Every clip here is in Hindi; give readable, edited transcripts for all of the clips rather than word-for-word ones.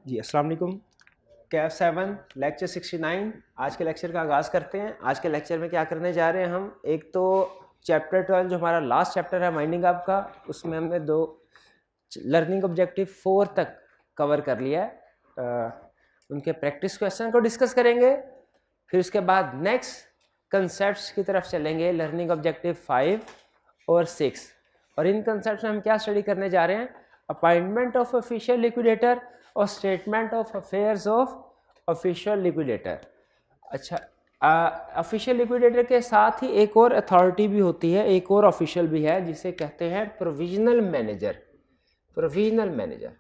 जी अस्सलाम वालेकुम। कैफ 7 लेक्चर 69। आज के लेक्चर का आगाज़ करते हैं। आज के लेक्चर में क्या करने जा रहे हैं हम, एक तो चैप्टर 12 जो हमारा लास्ट चैप्टर है वाइंडिंग अप का, उसमें हमने दो लर्निंग ऑब्जेक्टिव 4 तक कवर कर लिया है। उनके प्रैक्टिस क्वेश्चन को डिस्कस करेंगे, फिर उसके बाद नेक्स्ट कंसेप्ट्स की तरफ चलेंगे, लर्निंग ऑब्जेक्टिव 5 और 6। और इन कंसेप्ट्स में हम क्या स्टडी करने जा रहे हैं, अपॉइंटमेंट ऑफ ऑफिशियल लिक्विडेटर और statement of affairs of official liquidator. अच्छा, ऑफिशियल लिक्विडेटर के साथ ही एक और अथॉरिटी भी होती है, एक और ऑफिशियल भी है, जिसे कहते हैं प्रोविजनल मैनेजर। प्रोविजनल मैनेजर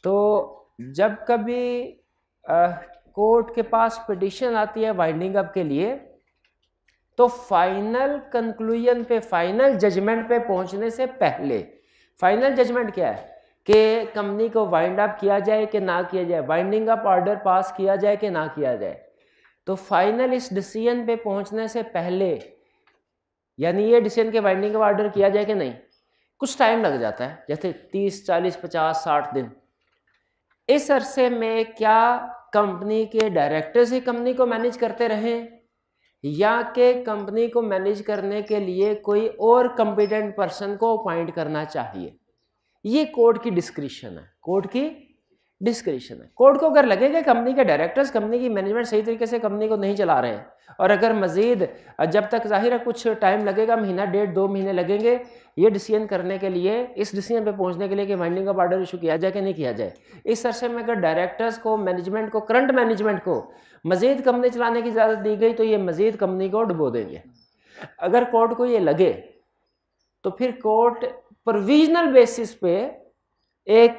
तो जब कभी कोर्ट के पास पिटीशन आती है वाइंडिंग अप के लिए, तो फाइनल कंक्लूजन पे, फाइनल जजमेंट पे पहुंचने से पहले, फाइनल जजमेंट क्या है कि कंपनी को वाइंड अप किया जाए कि ना किया जाए, वाइंडिंग अप ऑर्डर पास किया जाए कि ना किया जाए, तो फाइनल इस डिसीजन पे पहुंचने से पहले, यानी ये डिसीजन के वाइंडिंग अप ऑर्डर किया जाए कि नहीं, कुछ टाइम लग जाता है, जैसे 30, 40, 50, 60 दिन। इस अरसे में क्या कंपनी के डायरेक्टर्स ही कंपनी को मैनेज करते रहें, या कि कंपनी को मैनेज करने के लिए कोई और कॉम्पिटेंट पर्सन को अपॉइंट करना चाहिए। ये कोर्ट की डिस्क्रिशन है, कोर्ट की डिस्क्रिशन है। कोर्ट को अगर लगे कि कंपनी के डायरेक्टर्स, कंपनी की मैनेजमेंट सही तरीके से कंपनी को नहीं चला रहे हैं, और अगर मजीद जब तक जाहिर है कुछ टाइम लगेगा, महीना, 1.5-2 महीने लगेंगे ये डिसीजन करने के लिए, इस डिसीजन पे पहुंचने के लिए कि वाइंडिंग अप ऑर्डर इशू किया जाए कि नहीं किया जाए, इस अरसे में अगर डायरेक्टर्स को, मैनेजमेंट को, करंट मैनेजमेंट को मजीद कंपनी चलाने की इजाज़त दी गई, तो ये मजीद कंपनी को डुबो देंगे। अगर कोर्ट को ये लगे तो फिर कोर्ट प्रोविजनल बेसिस पे एक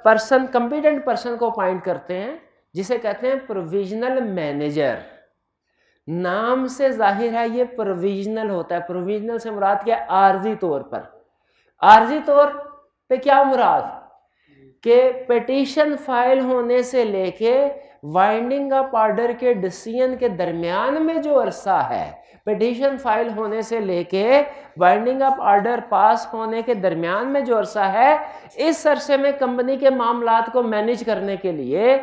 पर्सन, कॉम्पिटेंट पर्सन को अपॉइंट करते हैं, जिसे कहते हैं प्रोविजनल मैनेजर। नाम से जाहिर है ये प्रोविजनल होता है। प्रोविजनल से मुराद क्या है, आर्जी तौर पर। आर्जी तौर पे क्या मुराद कि पिटीशन फाइल होने से लेके वाइंडिंग अप ऑर्डर के डिसीजन के दरमियान में जो अरसा है, पिटीशन फाइल होने से लेके वाइंडिंग अप ऑर्डर पास होने के दरमियान में जो अरसा है, इस अरसे में कंपनी के मामलात को मैनेज करने के लिए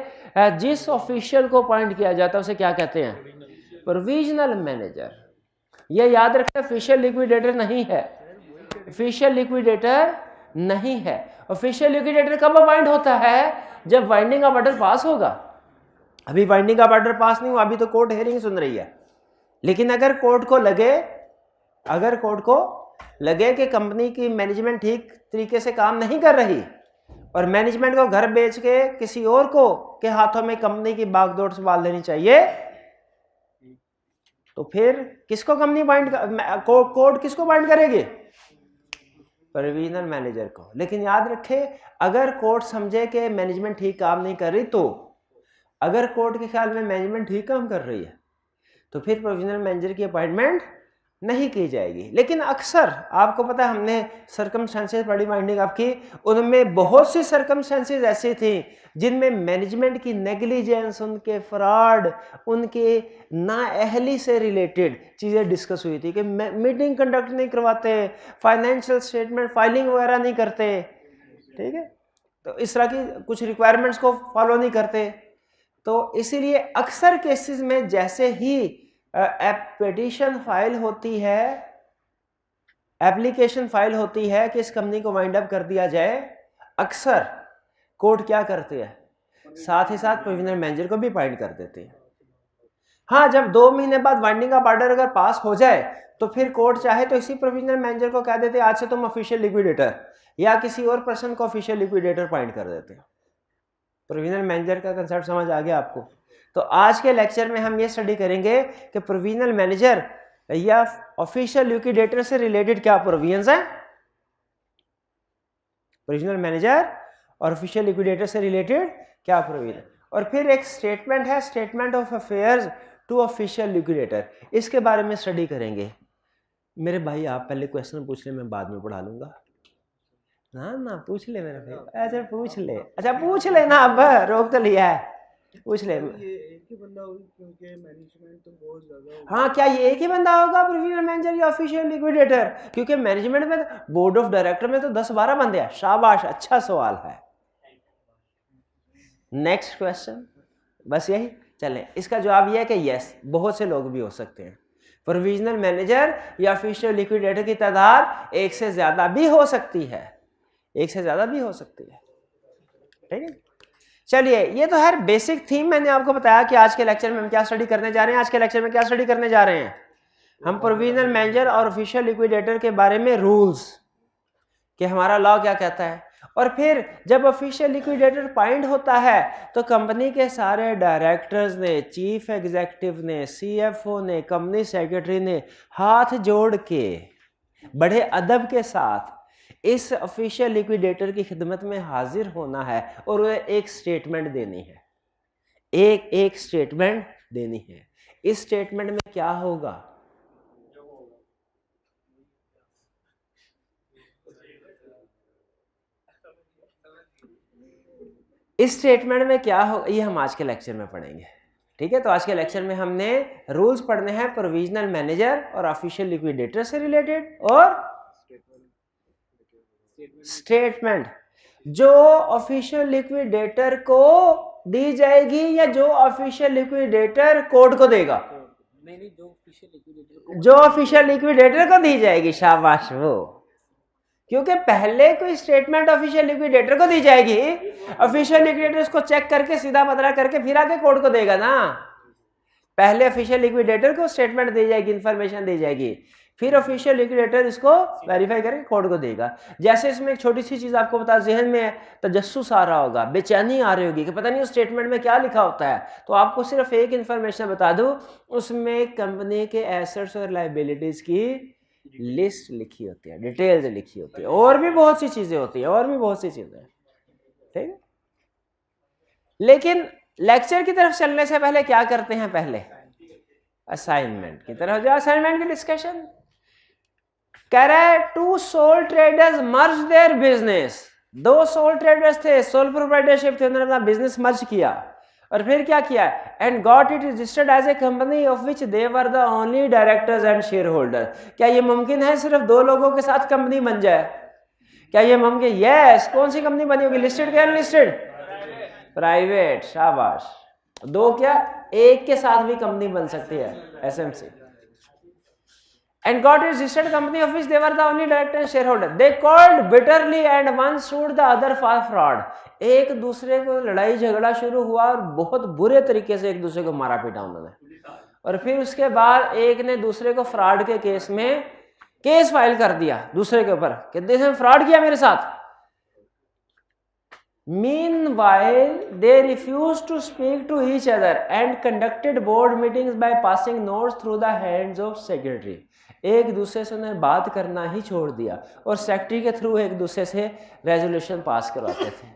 जिस ऑफिशियल को अपॉइंट किया जाता है उसे क्या कहते हैं, प्रोविजनल मैनेजर। ये याद रखें, ऑफिशियल लिक्विडेटर नहीं है, ऑफिशियल लिक्विडेटर नहीं है। ऑफिशियल लिक्विडेटर कब अपॉइंट होता है, जब वाइंडिंग अप ऑर्डर पास होगा। अभी वाइंडिंग अप ऑर्डर पास नहीं हुआ, अभी तो कोर्ट हेयरिंग सुन रही है। लेकिन अगर कोर्ट को लगे कि कंपनी की मैनेजमेंट ठीक तरीके से काम नहीं कर रही, और मैनेजमेंट को घर बेच के किसी और को के हाथों में कंपनी की बागडोर संभाल लेनी चाहिए, तो फिर किसको कंपनी कोर्ट किसको बाइंड करेगी, प्रोविजनल मैनेजर को। लेकिन याद रखें, अगर कोर्ट समझे कि मैनेजमेंट ठीक काम नहीं कर रही, तो अगर कोर्ट के ख्याल में मैनेजमेंट ठीक काम कर रही है, तो फिर प्रोविजनल मैनेजर की अपॉइंटमेंट नहीं की जाएगी। लेकिन अक्सर आपको पता है, हमने सर्कमस्टेंसेस पढ़ी वाइंडिंग अप की, उनमें बहुत सी सर्कमस्टेंसेस ऐसी थी जिनमें मैनेजमेंट की नेग्लिजेंस, उनके फ्रॉड, उनके नाअहली से रिलेटेड चीज़ें डिस्कस हुई थी कि मीटिंग कंडक्ट नहीं करवाते, फाइनेंशियल स्टेटमेंट फाइलिंग वगैरह नहीं करते, ठीक है, तो इस तरह की कुछ रिक्वायरमेंट्स को फॉलो नहीं करते। तो इसीलिए अक्सर केसेस में जैसे ही पिटीशन फाइल होती है, एप्लीकेशन फाइल होती है कि इस कंपनी को वाइंड अप कर दिया जाए, अक्सर कोर्ट क्या करते हैं, साथ ही साथ प्रोविजनल मैनेजर को भी अपॉइंट कर देते हैं। हाँ, जब 2 महीने बाद वाइंडिंग अप ऑर्डर अगर पास हो जाए, तो फिर कोर्ट चाहे तो इसी प्रोविजनल मैनेजर को कह देते आज से तुम ऑफिशियल लिक्विडेटर, या किसी और पर्सन को ऑफिशियल लिक्विडेटर अपॉइंट कर देते हैं। प्रोविजनल मैनेजर का कंसेप्ट समझ आ गया आपको। तो आज के लेक्चर में हम ये स्टडी करेंगे कि प्रोविजनल मैनेजर या ऑफिशियल लिक्विडेटर से रिलेटेड क्या प्रोविजंस हैं, प्रोविजनल मैनेजर और ऑफिशियल लिक्विडेटर से रिलेटेड क्या प्रोविजन, और फिर एक स्टेटमेंट है, statement of affairs to official liquidator, इसके बारे में स्टडी करेंगे। मेरे भाई आप पहले क्वेश्चन पूछ ले, मैं बाद में पढ़ा लूंगा। ना पूछ ले मेरे भाई, अच्छा पूछ ले, अच्छा पूछ ले ना, अब रोक तो लिया है, पूछ ले। ये एक ही बंदा होगा क्योंकि मैनेजमेंट तो बहुत ज्यादा होगा। हाँ, क्या ये एक ही बंदा होगा प्रोविजनल मैनेजर या ऑफिशियल लिक्विडेटर, क्योंकि मैनेजमेंट में, बोर्ड ऑफ डायरेक्टर में तो 10-12 बंदे हैं। शाबाश, अच्छा सवाल है। नेक्स्ट क्वेश्चन, बस यही। चलें, इसका जवाब यह है कि यस, बहुत से लोग भी हो सकते हैं। प्रोविजनल मैनेजर या ऑफिशियल लिक्विडेटर की तादाद एक से ज्यादा भी हो सकती है, एक से ज्यादा भी हो सकती है। ठीक है, चलिए, ये तो है बेसिक थीम। मैंने आपको बताया कि आज के लेक्चर में हम क्या स्टडी करने जा रहे हैं। आज के लेक्चर में क्या स्टडी करने जा रहे हैं हम? प्रोविजनल मैनेजर और ऑफिशियल लिक्विडेटर के बारे में रूल्स, कि हमारा लॉ क्या कहता है। और फिर जब ऑफिशियल लिक्विडेटर अपॉइंट होता है तो कंपनी के सारे डायरेक्टर्स ने, चीफ एग्जीक्यूटिव ने, सीएफओ ने, कंपनी सेक्रेटरी ने हाथ जोड़ के बड़े अदब के साथ इस ऑफिशियल लिक्विडेटर की खिदमत में हाजिर होना है और उन्हें एक स्टेटमेंट देनी है, एक स्टेटमेंट देनी है। इस स्टेटमेंट में क्या होगा? इस स्टेटमेंट में क्या हो, ये हम आज के लेक्चर में पढ़ेंगे। ठीक है, तो आज के लेक्चर में हमने रूल्स पढ़ने हैं प्रोविजनल मैनेजर और ऑफिशियल लिक्विडेटर से रिलेटेड, और स्टेटमेंट जो ऑफिशियल लिक्विडेटर को दी जाएगी या जो ऑफिशियल लिक्विडेटर कोर्ट को देगा। नहीं, जो ऑफिशियल लिक्विडेटर को दी जाएगी, शाबाश। वो क्योंकि पहले कोई स्टेटमेंट ऑफिशियल लिक्विडेटर को दी जाएगी, ऑफिशियल लिक्विडेटर उसको चेक करके सीधा बदला करके फिर आके कोर्ट को देगा ना। पहले ऑफिशियल लिक्विडेटर को स्टेटमेंट दी जाएगी, इंफॉर्मेशन दी जाएगी, फिर ऑफिशियल लिक्विडेटर इसको वेरीफाई करके कोर्ट को देगा। जैसे इसमें एक छोटी सी चीज आपको बता, जहन में तजस्सुस आ रहा होगा, बेचैनी आ रही होगी कि पता नहीं उस स्टेटमेंट में क्या लिखा होता है, तो आपको सिर्फ एक इंफॉर्मेशन बता दूं, उसमें कंपनी के एसेट्स और लायबिलिटीज की लिस्ट लिखी होती है, डिटेल्स लिखी होती है, और भी बहुत सी चीजें होती है, और भी बहुत सी चीजें। ठीक है, लेकिन लेक्चर की तरफ चलने से पहले क्या करते हैं? पहले असाइनमेंट की तरफ जाओ। असाइनमेंट की डिस्कशन कह रहा है, two sole traders merge their business. दो सोल ट्रेडर्स थे, सोल प्रोप्राइटरशिप थे, उन्होंने अपना बिजनेस मर्ज किया और फिर क्या किया? And got it registered as a company of which they were the only directors and shareholder. क्या ये मुमकिन है सिर्फ दो लोगों के साथ कंपनी बन जाए? क्या ये मुमकिन? यस। कौन सी कंपनी बनी होगी? लिस्टेड या अनलिस्टेड? प्राइवेट। शाबाश। दो क्या, एक के साथ भी कंपनी बन सकती है, SMC. And got it registered company of which they were the only director and shareholder. They called bitterly and one sued the other for fraud. एक दूसरे को लड़ाई झगड़ा शुरू हुआ और बहुत बुरे तरीके से एक दूसरे को मारा पीटा उन्होंने, और फिर उसके बाद एक ने दूसरे को फ्रॉड के केस में केस फाइल कर दिया दूसरे के ऊपर कि देखो फ्रॉड किया मेरे साथ। Meanwhile, they refused to speak to each other and conducted board meetings by passing notes through the hands of secretary. एक दूसरे से उन्हें बात करना ही छोड़ दिया और सेक्रेटरी के थ्रू एक दूसरे से रेजोल्यूशन पास करवाते थे।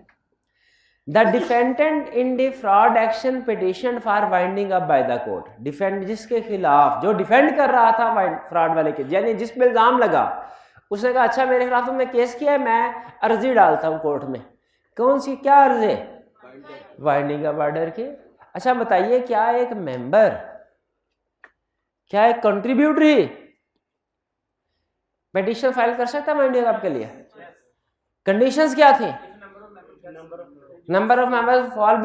The defendant in the fraud action petitioned for winding up by the court. Defend जिसके खिलाफ, जो डिफेंड कर रहा था फ्रॉड वाले के, यानी जिस पे इल्जाम लगा, उसने कहा अच्छा मेरे खिलाफ तुमने केस किया है, मैं अर्जी डालता हूँ कोर्ट में। कौन सी, क्या अर्जी? वाइंडिंग अप ऑर्डर की। अच्छा बताइए, क्या एक मेंबर, क्या एक कंट्रीब्यूटरी पिटीशन फाइल कर सकता है वाइंडिंग अप के लिए? कंडीशंस क्या थी? Number of members for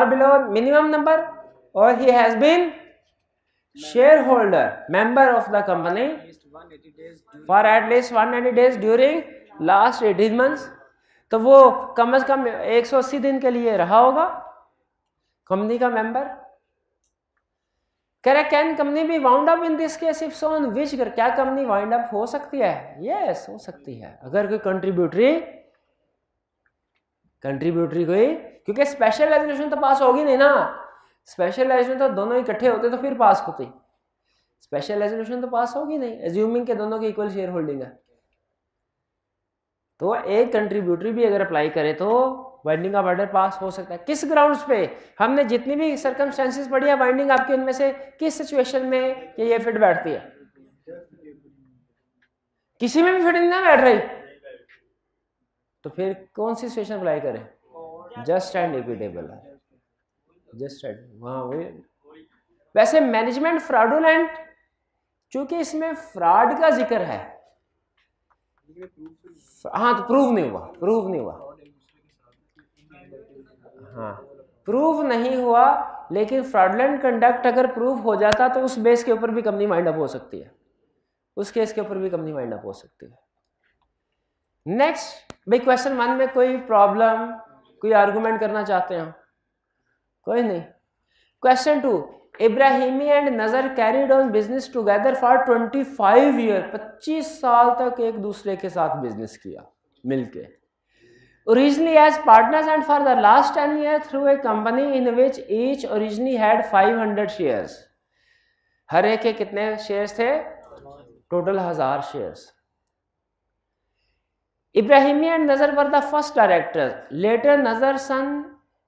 below minimum number, और he has been shareholder member of the company for at least 180 days during last 18 months. तो वो कम से कम 180 दिन के लिए रहा होगा कंपनी का मेंबर। कह रहे कैन कंपनी भी wound up in this case if so on which, क्या कंपनी वाइंड अप हो सकती है? यस, हो सकती है अगर कोई कंट्रीब्यूटरी कोई, क्योंकि स्पेशल रेजोल्यूशन तो पास होगी नहीं ना। स्पेशल रेजोल्यूशन तो दोनों इकट्ठे होते तो फिर पास होती, स्पेशल रेजोल्यूशन तो पास होगी नहीं, एज्यूमिंग के दोनों की इक्वल शेयर होल्डिंग है। तो एक कंट्रीब्यूटरी भी अगर अप्लाई करे तो वाइंडिंग अप ऑर्डर पास हो सकता है। किस ग्राउंड्स पे? हमने जितनी भी सर्कमस्टेंसेस पढ़ी है वाइंडिंग अप की, उनमें से किस सिचुएशन में ये फिट बैठती है? किसी में भी फिट नहीं ना बैठ रही, तो फिर कौन सी सिचुएशन अप्लाई करें? जस्ट एंड इक्विटेबल है, जस्ट एंड, वहां वही। वैसे मैनेजमेंट फ्रॉडुलेंट, चूंकि इसमें फ्रॉड का जिक्र है, हाँ, तो प्रूव नहीं हुआ। हाँ, प्रूव नहीं हुआ, लेकिन फ्रॉडलेंट कंडक्ट अगर प्रूव हो जाता तो उस बेस के ऊपर भी कंपनी वाइंड अप हो सकती है, उस केस के ऊपर भी कंपनी वाइंड अप हो सकती है। नेक्स्ट भाई, क्वेश्चन 1 में कोई प्रॉब्लम, कोई आर्गुमेंट करना चाहते हैं? कोई नहीं। क्वेश्चन 2, इब्राहिमी एंड नजर carried on business together for 25 year, 25 साल तक एक दूसरे के साथ बिजनेस किया मिलके। Originally as partners and for the last 10 years through a company in which each originally had 500 shares. हर एक के कितने शेयर्स थे? Total 1000 shares. Ibrahimi and Nazar were the first directors. Later Nazar's son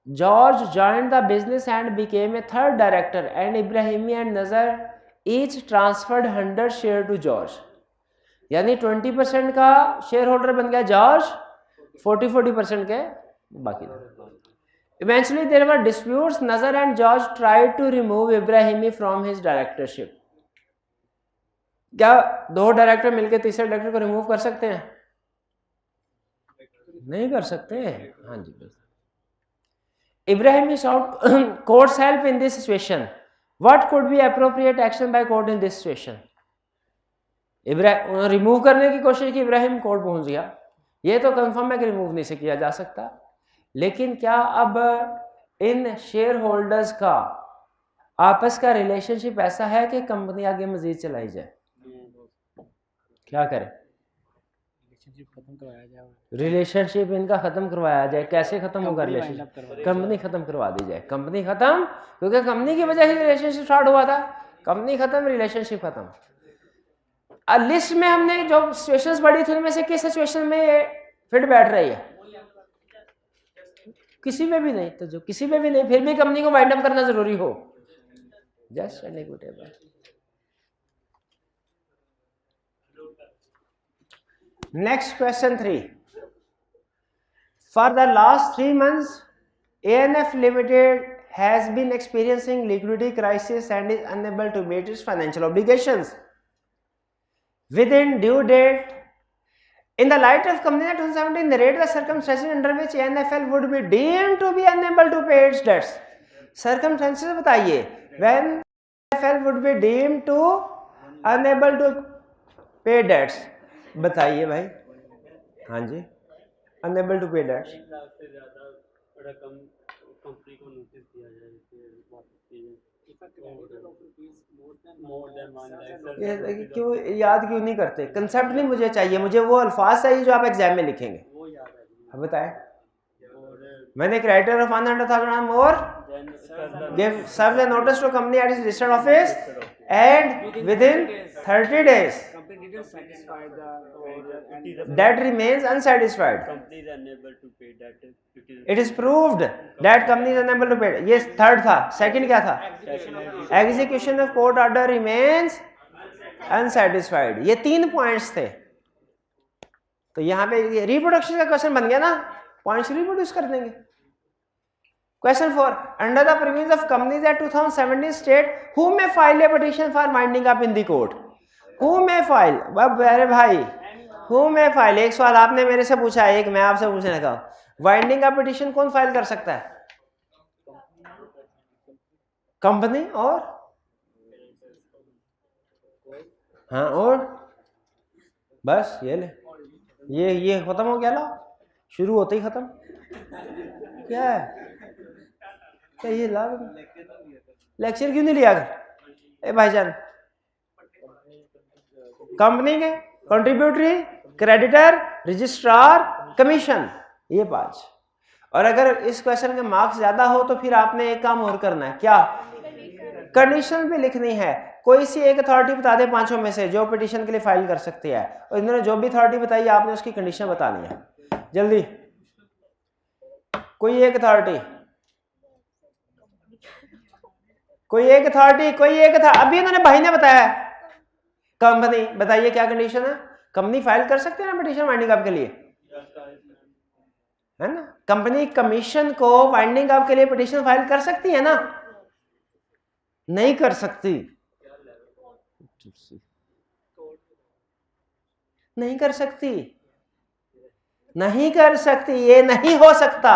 George joined the business and became a third director, and Ibrahimi and Nazar each transferred 100 share to George. यानी 20% का शेयर होल्डर बन गया जॉर्ज, 40% के बाकी। Eventually there were disputes. Nazar and George tried to remove Ibrahimi from his directorship. क्या दो डायरेक्टर मिलकर तीसरे डायरेक्टर को रिमूव कर सकते हैं? नहीं कर सकते। हाँ जी, Ibrahimi sought court's help in this situation. What could be appropriate action by court in this situation? Remove करने की कोशिश की, इब्राहिम कोर्ट पहुंच गया। ये तो कंफर्म है कि रिमूव नहीं से किया जा सकता, लेकिन क्या अब इन शेयर होल्डर्स का आपस का रिलेशनशिप ऐसा है कि कंपनी आगे मजीद चलाई जाए? क्या करें? रिलेशनशिप इनका खत्म करवाया जाए। कैसे खत्म होगा रिलेशनशिप? कंपनी खत्म करवा दी जाए। कंपनी खत्म, क्योंकि कंपनी की वजह से रिलेशनशिप स्टार्ट हुआ था। कंपनी खत्म, रिलेशनशिप खत्म। लिस्ट में हमने जो सिचुएशंस पढ़ी थी, उनमें से किस सिचुएशन में फिट बैठ रही है? किसी में भी नहीं। तो जो किसी में भी नहीं, फिर भी कंपनी को वाइंड अप करना जरूरी हो, just executive. Next question 3, for the last 3 months ANF Limited has been experiencing liquidity crisis and is unable to meet its financial obligations within due date. In the light of Company Act 2017, narrate the circumstances under which ANFL would be deemed to be unable to pay its debts. Circumstances बताइए, when ANFL would be deemed to unable to pay debts, बताइए भाई। हाँ जी, unable to pay debts। Company को नोटिस दिया जाए ये क्यों याद क्यों नहीं करते? कंसेप्ट नहीं मुझे चाहिए, मुझे वो अल्फाज चाहिए जो आप एग्जाम में लिखेंगे। बताएं। मैंने criteria of 100,000 more give serve the notice to company at its registered office and within 30 days debt remains unsatisfied. Company is unable to pay debt. It is proved that company is unable to pay. ये थर्ड था। सेकंड क्या था? Execution of court order remains unsatisfied. ये 3 पॉइंट्स थे। तो यहाँ पे रिप्रोडक्शन का क्वेश्चन बन गया ना, पॉइंट्स रिप्रोड्यूस कर देंगे। Question 4, under the provisions of Companies Act 2017 state who may file a petition for winding up in the court. Who may file? अरे भाई, who may file, एक सवाल आपने मेरे से पूछा है, एक मैं आपसे पूछने लगा। वाइंडिंग का पिटीशन कौन फाइल कर सकता है? कंपनी और हाँ, और बस ये ले, ये खत्म हो गया। ला शुरू होते ही खत्म। क्या है? क्या ये ला लेक्चर क्यों नहीं लिया? ए भाईजान, कंपनी के कंट्रीब्यूटरी, क्रेडिटर, रजिस्ट्रार, कमीशन, ये 5। और अगर इस क्वेश्चन के मार्क्स ज्यादा हो तो फिर आपने एक काम और करना है। क्या? कंडीशन भी लिखनी है। कोई सी एक अथॉरिटी बता दे 5 में से जो पिटीशन के लिए फाइल कर सकती है, और इन्होंने जो भी अथॉरिटी बताई आपने उसकी कंडीशन बतानी है। जल्दी, कोई एक अथॉरिटी, अभी इन्होंने भाई ने बताया कंपनी। बताइए क्या कंडीशन है? कंपनी फाइल कर सकते हैं ना पिटीशन वाइंडिंग अप के लिए, है ना? कंपनी कमीशन को वाइंडिंग अप के लिए पिटीशन फाइल कर सकती है ना? नहीं कर सकती, नहीं कर सकती, नहीं कर सकती, ये नहीं हो सकता।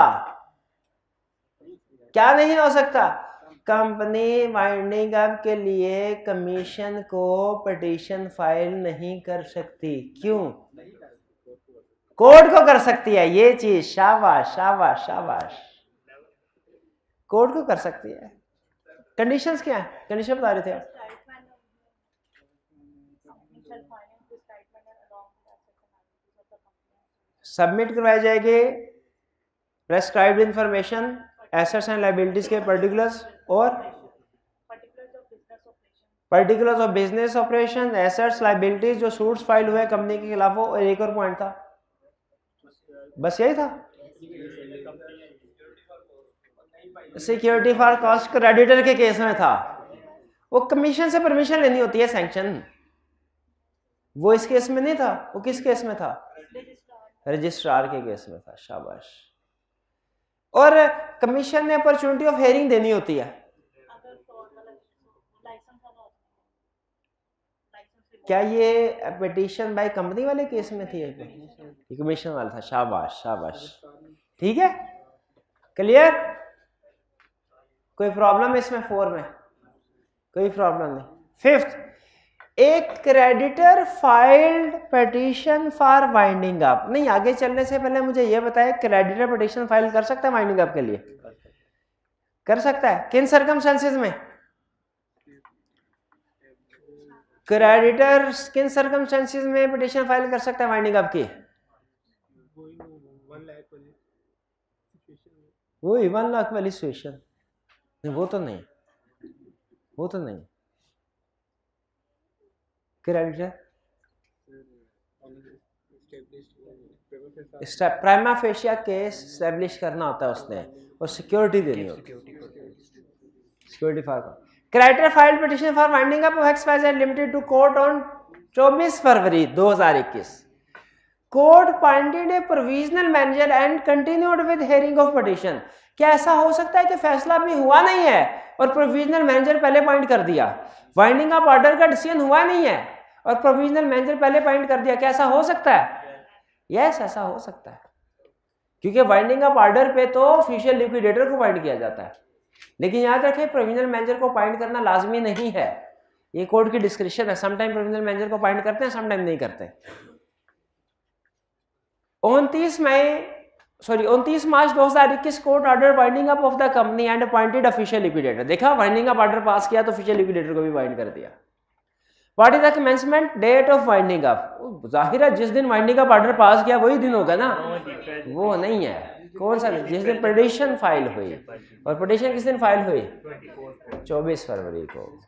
क्या नहीं हो सकता? कंपनी वाइंडिंग अप के लिए कमीशन को पिटीशन फाइल नहीं कर सकती। क्यों? कोर्ट को कर सकती है ये चीज। शाबाश शाबाश शाबाश, कोर्ट को कर सकती है। कंडीशंस क्या है? कंडीशन बता रहे थे आप। सबमिट करवाई जाएगी prescribed information, assets and liabilities के पर्टिकुलर्स और particulars of business operation, assets liabilities जो सूट्स फाइल हुए कंपनी के खिलाफ हो, और एक और पॉइंट था, बस यही था, सिक्योरिटी फॉर कॉस्ट क्रेडिटर के केस में था। वो कमीशन से परमिशन लेनी होती है सैंक्शन, वो इस केस में नहीं था। वो किस केस में था? रजिस्ट्रार के केस में था। शाबाश। और कमीशन ने अपॉर्चुनिटी ऑफ हेयरिंग देनी होती है। क्या ये पिटीशन बाय कंपनी वाले केस में थी? ये कमीशन वाला था। शाबाश शाबाश, ठीक है, क्लियर। कोई प्रॉब्लम इसमें? 4 में कोई प्रॉब्लम नहीं। 5th, एक creditor filed petition for winding up. नहीं, आगे चलने से पहले मुझे यह बताएं, क्रेडिटर पिटीशन फाइल कर सकता है वाइंडिंग अप के लिए? कर सकता है। किन सर्कमस्टेंसेस में? क्रेडिटर किन सर्कमस्टेंसेस में पिटीशन फाइल कर सकता है वाइंडिंग अप की? वही 1 लाख वाली सिचुएशन। वो तो नहीं, वो तो नहीं। Creditor prima facie case establish करना होता है उसने, और सिक्योरिटी देनी होती है। Security for creditor filed petition for winding up of X Limited to court on 24 February 2021। Court appointed a provisional manager and continued with hearing of petition. क्या ऐसा हो सकता है कि फैसला भी हुआ नहीं है और प्रोविजनल मैनेजर पहले पॉइंट कर दिया? वाइंडिंग अप ऑर्डर का डिसीजन हुआ नहीं है और प्रोविजनल मैनेजर पहले पॉइंट कर दिया। क्या ऐसा हो सकता है? यस, ऐसा हो सकता है, क्योंकि वाइंडिंग अप ऑर्डर पे तो ऑफिशियल लिक्विडेटर को पॉइंट किया जाता है। लेकिन याद रखें, प्रोविजनल मैनेजर को पॉइंट करना लाजमी नहीं है, ये कोर्ट की डिस्क्रिप्शन है। समटाइम प्रोविजनल मैनेजर को पॉइंट करते हैं, समटाइम नहीं करते। 29 March 2021 court order winding up of the company and appointed official liquidator. देखा, वाइंडिंग अप ऑर्डर पास किया तो ऑफिशियल लिक्विडेटर को भी वाइंड कर दिया। What is the commencement date of winding up? जाहिर है जिस दिन वाइंडिंग अप ऑर्डर पास किया वही दिन होगा ना। वो नहीं है, कौन सा? जिस दिन पिटीशन फाइल हुई। और पिटीशन किस दिन फाइल हुई? 24 फरवरी को।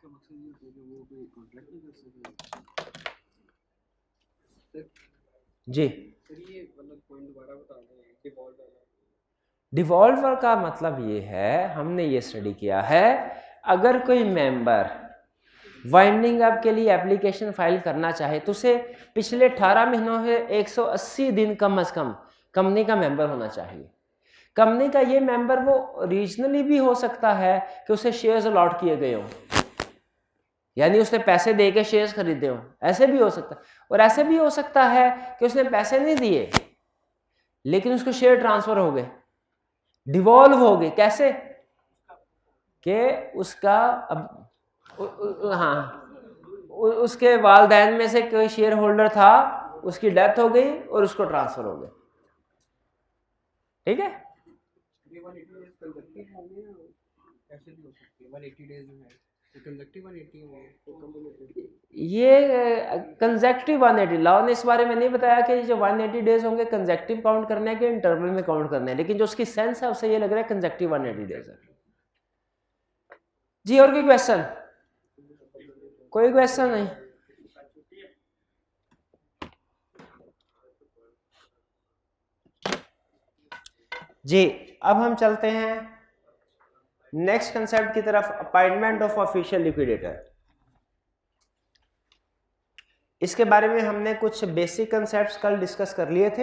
जी, डिवॉल्वर का मतलब ये है, हमने ये स्टडी किया है, अगर कोई मेंबर वाइंडिंग अप के लिए एप्लीकेशन फाइल करना चाहे तो उसे पिछले 18 महीनों में 180 दिन कम से कम कंपनी का मेंबर होना चाहिए। कंपनी का ये मेंबर वो रीजनली भी हो सकता है कि उसे शेयर्स अलॉट किए गए हों, यानी उसने पैसे दे के शेयर्स खरीदे हों, ऐसे भी हो सकता है। और ऐसे भी हो सकता है कि उसने पैसे नहीं दिए लेकिन उसको शेयर ट्रांसफर हो गए, डिवॉल्व हो गए। कैसे? कि उसका उसके वालदैन में से कोई शेयर होल्डर था, उसकी डेथ हो गई और उसको ट्रांसफर हो गए। ठीक है, ये कंजेक्टिव 180 लॉ ने इस बारे में नहीं बताया कि जो 180 डेज होंगे कंजेक्टिव काउंट करने के इंटरवल में काउंट करने हैं, लेकिन जो उसकी सेंस है उससे ये लग रहा है कंजेक्टिव 180 डेज है। जी, और कोई क्वेश्चन? कोई क्वेश्चन नहीं? जी, अब हम चलते हैं नेक्स्ट कंसेप्ट की तरफ, अपॉइंटमेंट ऑफ ऑफिशियल लिक्विडेटर। इसके बारे में हमने कुछ बेसिक कंसेप्ट्स कल डिस्कस कर लिए थे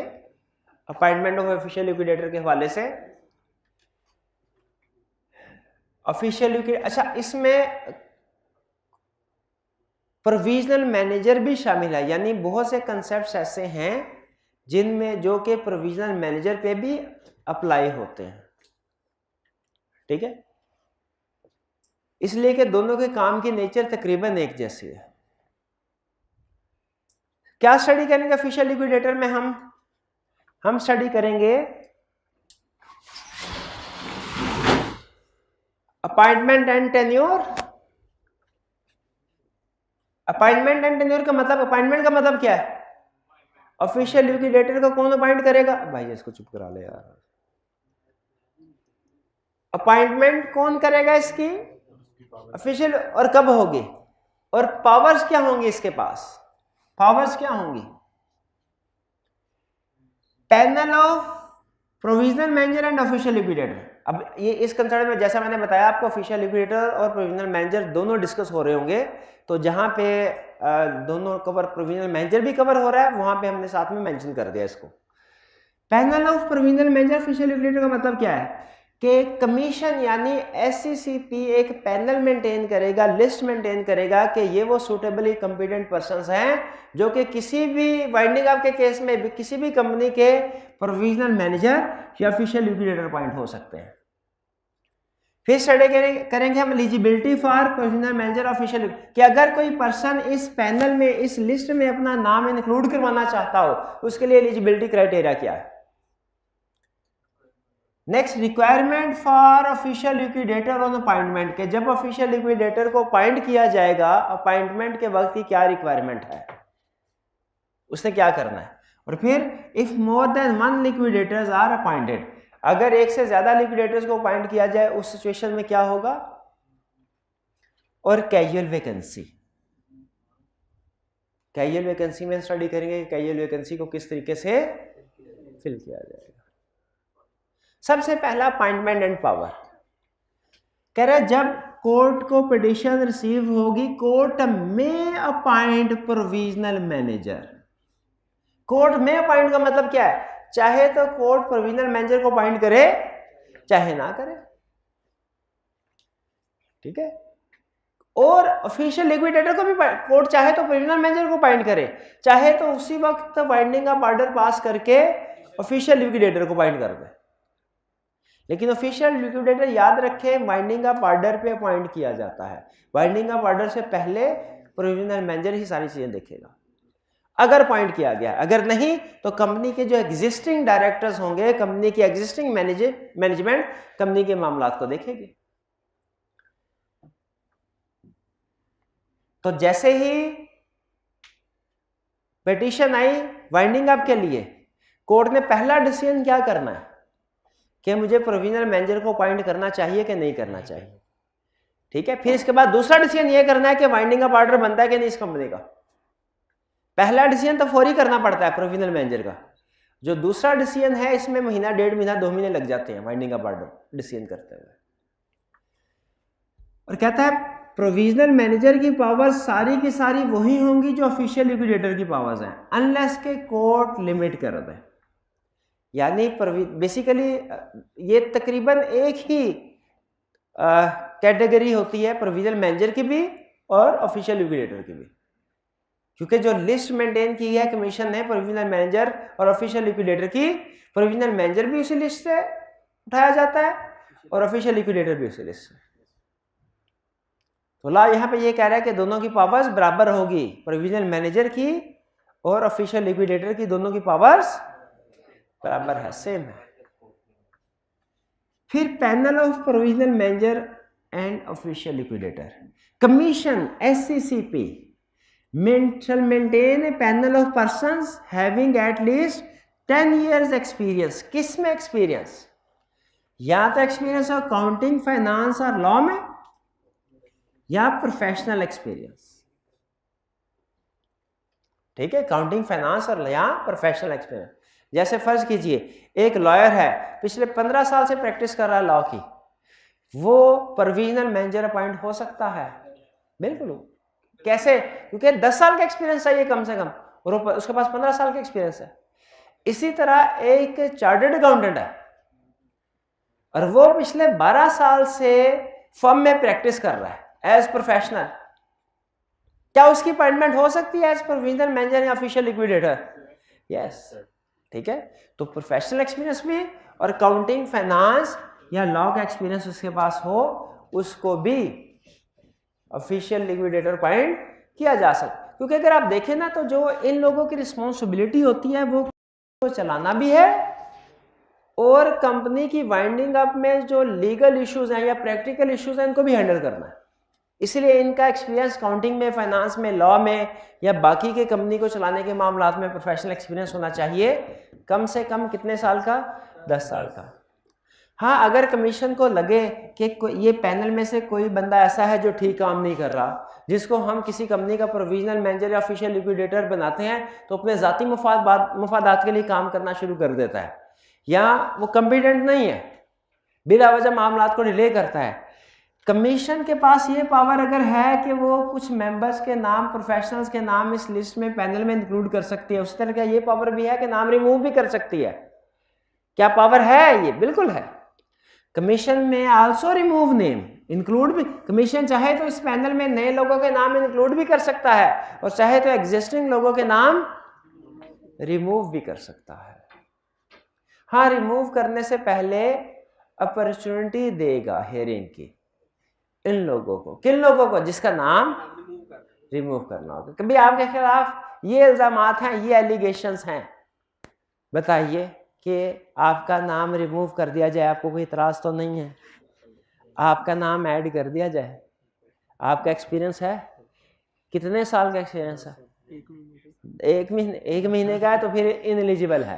अपॉइंटमेंट ऑफ ऑफिशियल लिक्विडेटर के हवाले से। ऑफिशियल लिक्विडेटर, अच्छा, इसमें प्रोविजनल मैनेजर भी शामिल है, यानी बहुत से कंसेप्ट्स ऐसे हैं जिनमें जो कि प्रोविजनल मैनेजर पे भी अप्लाई होते हैं। ठीक है, इसलिए कि दोनों के काम की नेचर तकरीबन एक जैसी है। क्या स्टडी करेंगे ऑफिशियल लिक्विडेटर में? हम स्टडी करेंगे appointment and tenure. Appointment and tenure का मतलब, अपॉइंटमेंट का मतलब क्या है? ऑफिशियल लिक्विडेटर को कौन अपॉइंट करेगा? भाई इसको चुप करा ले यार। अपॉइंटमेंट कौन करेगा इसकी? ऑफिशियल। और कब होगी? और पावर्स क्या होंगी इसके पास? पावर्स क्या होंगी? Panel of provisional manager and official liquidator. अब ये इस कंसर्न में जैसा मैंने बताया आपको, ऑफिशियल लिक्विडेटर और प्रोविजनल मैनेजर दोनों डिस्कस हो रहे होंगे, तो जहां पे दोनों कवर, प्रोविजनल मैनेजर भी कवर हो रहा है, वहां पे हमने साथ में मेंशन कर दिया इसको। Panel of provisional manager official liquidator का मतलब क्या है कि कमीशन यानी एससीसीपी एक पैनल मेंटेन करेगा, लिस्ट मेंटेन करेगा कि ये वो सूटेबली कॉम्पिटेंट पर्संस हैं जो कि किसी भी वाइंडिंग अप के केस में भी किसी भी कंपनी के प्रोविजनल मैनेजर या ऑफिशियल लिक्विडेटर अपॉइंट हो सकते हैं। फिर स्टडी करेंगे हम eligibility for provisional manager official, कि अगर कोई पर्सन इस पैनल में, इस लिस्ट में अपना नाम इंक्लूड करवाना चाहता हो, उसके लिए एलिजिबिलिटी क्राइटेरिया क्या है। Next, requirement for official liquidator on appointment, के जब ऑफिशियल लिक्विडेटर को अपॉइंट किया जाएगा, अपॉइंटमेंट के वक्त की क्या रिक्वायरमेंट है, उसने क्या करना है। और फिर if more than one liquidators are appointed, अगर एक से ज्यादा लिक्विडेटर्स को अपॉइंट किया जाए उस सिचुएशन में क्या होगा। और कैजुअल वैकेंसी, कैजुअल वैकेंसी में स्टडी करेंगे कि कैजुअल वैकेंसी को किस तरीके से फिल किया जाएगा। सबसे पहला अपॉइंटमेंट एंड पावर, कह रहा है जब कोर्ट को पिटीशन रिसीव होगी, कोर्ट में अपॉइंट प्रोविजनल मैनेजर। कोर्ट में अपॉइंट का मतलब क्या है? चाहे तो कोर्ट प्रोविजनल मैनेजर को अपॉइंट करे, चाहे ना करे, ठीक है। और ऑफिशियल लिक्विडेटर को भी कोर्ट चाहे तो प्रोविजनल मैनेजर को अपॉइंट करे, चाहे तो उसी वक्त वाइंडिंग अप ऑर्डर पास करके ऑफिशियल लिक्विडेटर को अपॉइंट कर दे। लेकिन ऑफिशियल लिक्विडेटर याद रखे वाइंडिंग अप ऑर्डर पे अपॉइंट किया जाता है। वाइंडिंग अप ऑर्डर से पहले प्रोविजनल मैनेजर ही सारी चीजें देखेगा, अगर अपॉइंट किया गया। अगर नहीं तो कंपनी के जो एग्जिस्टिंग डायरेक्टर्स होंगे, कंपनी की एग्जिस्टिंग मैनेजमेंट कंपनी के मामलात को देखेगी। तो जैसे ही पिटीशन आई वाइंडिंग अप के लिए, कोर्ट ने पहला डिसीजन क्या करना है कि मुझे प्रोविजनल मैनेजर को अपॉइंट करना चाहिए कि नहीं करना चाहिए, ठीक है। फिर इसके बाद दूसरा डिसीजन ये करना है कि वाइंडिंग अप ऑर्डर बनता है कि नहीं इस कंपनी का। पहला डिसीजन तो फौरी करना पड़ता है प्रोविजनल मैनेजर का, जो दूसरा डिसीजन है इसमें महीना, 1.5 महीना, 2 महीने लग जाते हैं वाइंडिंग अप ऑर्डर डिसीजन करते हुए। और कहता है प्रोविजनल मैनेजर की पावर्स सारी की सारी वही होंगी जो ऑफिशियल लिक्विडेटर की पावर्स हैं, अनलेस के कोर्ट लिमिट कर दे। यानी बेसिकली ये तकरीबन एक ही कैटेगरी होती है प्रोविजनल मैनेजर की भी और ऑफिशियल लिक्विडेटर की भी, क्योंकि जो लिस्ट मेंटेन की है कमीशन है प्रोविजनल मैनेजर और ऑफिशियल लिक्विडेटर की, प्रोविजनल मैनेजर भी उसी लिस्ट से उठाया जाता है और ऑफिशियल लिक्विडेटर भी उसी लिस्ट से। तो ला यहाँ पे ये कह रहा है कि दोनों की पावर्स बराबर होगी, प्रोविजनल मैनेजर की और ऑफिशियल लिक्विडेटर की दोनों की पावर्स बराबर है, सेम है। फिर panel of provisional manager and official liquidator, commission SCCP shall maintain a panel of persons having at least 10 years experience। किस में एक्सपीरियंस? या तो एक्सपीरियंस ऑफ अकाउंटिंग, फाइनेंस और लॉ में, या प्रोफेशनल एक्सपीरियंस, ठीक है। अकाउंटिंग, फाइनेंस और या प्रोफेशनल एक्सपीरियंस। जैसे फर्ज कीजिए एक लॉयर है, पिछले 15 साल से प्रैक्टिस कर रहा है लॉ की, वो प्रोविजनल मैनेजर अपॉइंट हो सकता है, बिल्कुल। कैसे? क्योंकि 10 साल का एक्सपीरियंस चाहिए कम से कम, और उसके पास 15 साल का एक्सपीरियंस है। इसी तरह एक चार्टर्ड अकाउंटेंट है और वो पिछले 12 साल से फर्म में प्रैक्टिस कर रहा है एज प्रोफेशनल, क्या उसकी अपॉइंटमेंट हो सकती है एज प्रोविजनल मैनेजर या ऑफिशियल लिक्विडेटर? यस, ठीक है। तो प्रोफेशनल एक्सपीरियंस भी और अकाउंटिंग, फाइनेंस या लॉ का एक्सपीरियंस उसके पास हो, उसको भी ऑफिशियल लिक्विडेटर अपॉइंट किया जा सकता है। क्योंकि अगर आप देखें ना तो जो इन लोगों की रिस्पॉन्सिबिलिटी होती है वो चलाना भी है और कंपनी की वाइंडिंग अप में जो लीगल इश्यूज हैं या प्रैक्टिकल इश्यूज हैं इनको भी हैंडल करना है। इसलिए इनका एक्सपीरियंस काउंटिंग में, फाइनेंस में, लॉ में या बाकी के कंपनी को चलाने के मामलात में प्रोफेशनल एक्सपीरियंस होना चाहिए। कम से कम कितने साल का? 10 साल का। हाँ, अगर कमीशन को लगे कि ये पैनल में से कोई बंदा ऐसा है जो ठीक काम नहीं कर रहा, जिसको हम किसी कंपनी का प्रोविजनल मैनेजर या ऑफिशियल लिक्विडेटर बनाते हैं तो अपने ज़ाती मुफादात के लिए काम करना शुरू कर देता है, या वो कॉम्पिटेंट नहीं है, बिला वजह मामलात को डिले करता है। कमीशन के पास ये पावर अगर है कि वो कुछ मेंबर्स के नाम, प्रोफेशनल्स के नाम इस लिस्ट में, पैनल में इंक्लूड कर सकती है, उसी तरह का ये पावर भी है कि नाम रिमूव भी कर सकती है। क्या पावर है? ये बिल्कुल है। कमीशन में आल्सो रिमूव नेम, इंक्लूड भी, कमीशन चाहे तो इस पैनल में नए लोगों के नाम इंक्लूड भी कर सकता है और चाहे तो एग्जिस्टिंग लोगों के नाम रिमूव भी कर सकता है। हाँ, रिमूव करने से पहले अपॉर्चुनिटी देगा हेयरिंग की इन लोगों को। किन लोगों को? जिसका नाम रिमूव करना होगा। कभी आपके खिलाफ ये इल्जामात हैं, ये एलिगेशंस हैं, बताइए कि आपका नाम रिमूव कर दिया जाए, आपको कोई इतराज़ तो नहीं है? आपका नाम ऐड कर दिया जाए, आपका एक्सपीरियंस है? कितने साल का एक्सपीरियंस है? 1 महीने का है तो फिर इनएलिजिबल है।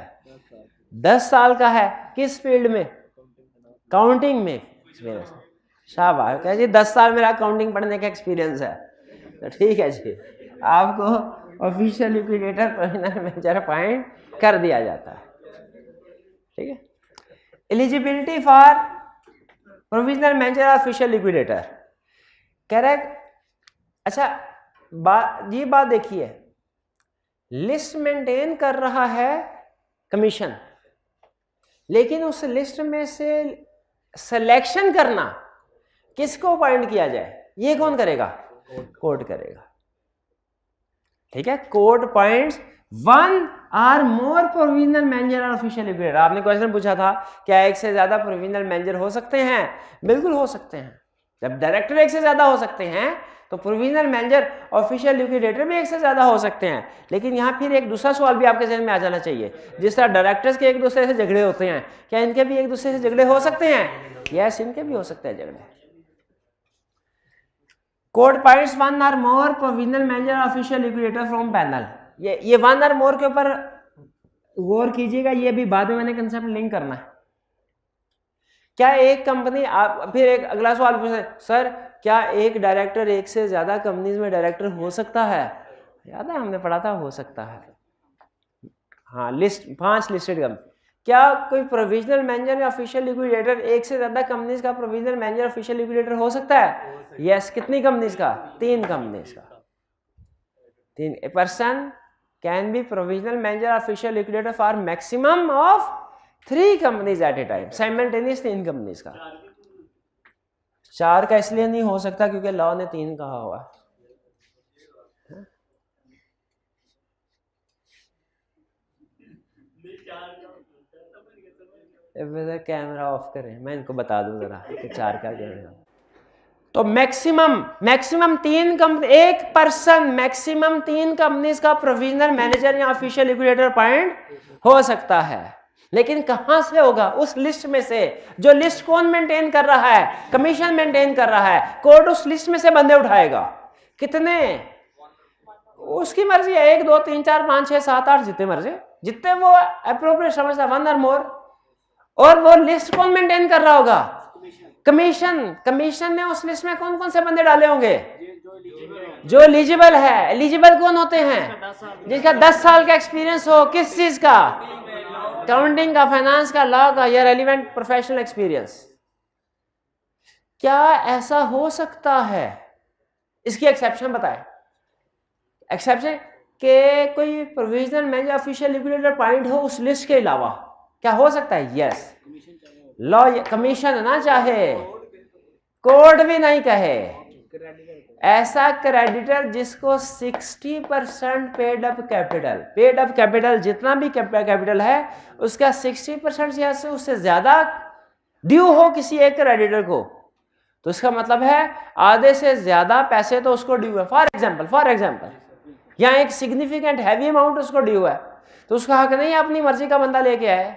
10 साल का है, किस फील्ड में? काउंटिंग में एक्सपीरियंस। शाबाश, कह जी 10 साल मेरा काउंटिंग पढ़ने का एक्सपीरियंस है, तो ठीक है जी, आपको official liquidator provisional manager appoint कर दिया जाता है। ठीक है। Eligibility for provisional manager official liquidator कह रहा है। अच्छा, ये बात देखिए, लिस्ट मेंटेन कर रहा है कमीशन, लेकिन उस लिस्ट में से सिलेक्शन करना, किसको अपॉइंट किया जाए, ये कौन करेगा? कोर्ट करेगा। ठीक है, court appoints 1 or more provisional manager और ऑफिशियल लिक्विडेटर। आपने क्वेश्चन पूछा था क्या एक से ज्यादा प्रोविजनल मैनेजर हो सकते हैं? बिल्कुल हो सकते हैं। जब डायरेक्टर एक से ज्यादा हो सकते हैं तो प्रोविजनल मैनेजर, ऑफिशियल लिक्विडेटर भी एक से ज्यादा हो सकते हैं। लेकिन यहाँ फिर एक दूसरा सवाल भी आपके जहन में आ जाना चाहिए, जिस तरह डायरेक्टर्स के एक दूसरे से झगड़े होते हैं, क्या इनके भी एक दूसरे से झगड़े हो सकते हैं? यस, इनके भी हो सकते हैं झगड़े। Court appoints 1 or more provisional manager official liquidator from panel. ये 1 or more के ऊपर गौर कीजिएगा, ये भी बाद में मैंने कंसेप्ट लिंक करना है। क्या एक कंपनी, आप फिर एक अगला सवाल पूछे, सर क्या एक डायरेक्टर एक से ज्यादा कंपनीज में डायरेक्टर हो सकता है? याद है हमने पढ़ा था, हो सकता है। हाँ, लिस्ट 5 लिस्टेड कंपनी। क्या कोई प्रोविजनल मैनेजर या ऑफिशियल लिक्विडेटर एक से ज्यादा कंपनीज का प्रोविजनल मैनेजर ऑफिशियल लिक्विडेटर हो सकता है? यस। कितनी कंपनीज का? 3 कंपनीज का। 3 a person can be provisional manager official liquidator for maximum of 3 companies at a time, simultaneous 3 companies का। 4 का इसलिए नहीं हो सकता क्योंकि लॉ ने 3 कहा हुआ है। कैमरा ऑफ करें, मैं इनको बता दूं जरा कि 4 का क्या है। तो मैक्सिमम 3 कंपनी, एक पर्सन मैक्सिमम 3 कंपनीज का प्रोविजनल मैनेजर या ऑफिशियल लिक्विडेटर अपॉइंट हो सकता है। लेकिन कहां से होगा? उस लिस्ट में से। जो लिस्ट कौन मेंटेन कर रहा है? कमीशन मेंटेन कर रहा है। कोर्ट उस लिस्ट में से बंदे उठाएगा। कितने? उसकी मर्जी है, 1 2 3 4 5 6 7 8, जितने मर्जी, जितने वो अप्रोप्रिएट समझता है, 1 or more। और वो लिस्ट कौन मेंटेन कर रहा होगा? कमीशन। कमीशन ने उस लिस्ट में कौन कौन से बंदे डाले होंगे? जो एलिजिबल है। एलिजिबल कौन होते हैं? जिसका 10 साल का एक्सपीरियंस हो। किस चीज का? काउंटिंग का, फाइनेंस का, लॉ का, या रेलिवेंट प्रोफेशनल एक्सपीरियंस। क्या ऐसा हो सकता है? इसकी एक्सेप्शन बताएं। एक्सेप्शन के कोई provisional manager official liquidator appoint हो उस लिस्ट के अलावा, क्या हो सकता है? यस। लॉ, कमीशन ना चाहे, कोर्ट भी नहीं कहे, ऐसा क्रेडिटर जिसको 60% पेड अप कैपिटल जितना भी कैपिटल है उसका 60% या उससे ज्यादा ड्यू हो किसी एक क्रेडिटर को, तो इसका मतलब है आधे से ज्यादा पैसे तो उसको ड्यू है। फॉर एग्जाम्पल यहाँ एक सिग्निफिकेंट हैवी अमाउंट उसको ड्यू है, तो उसका हक नहीं है अपनी मर्जी का बंदा लेके आए।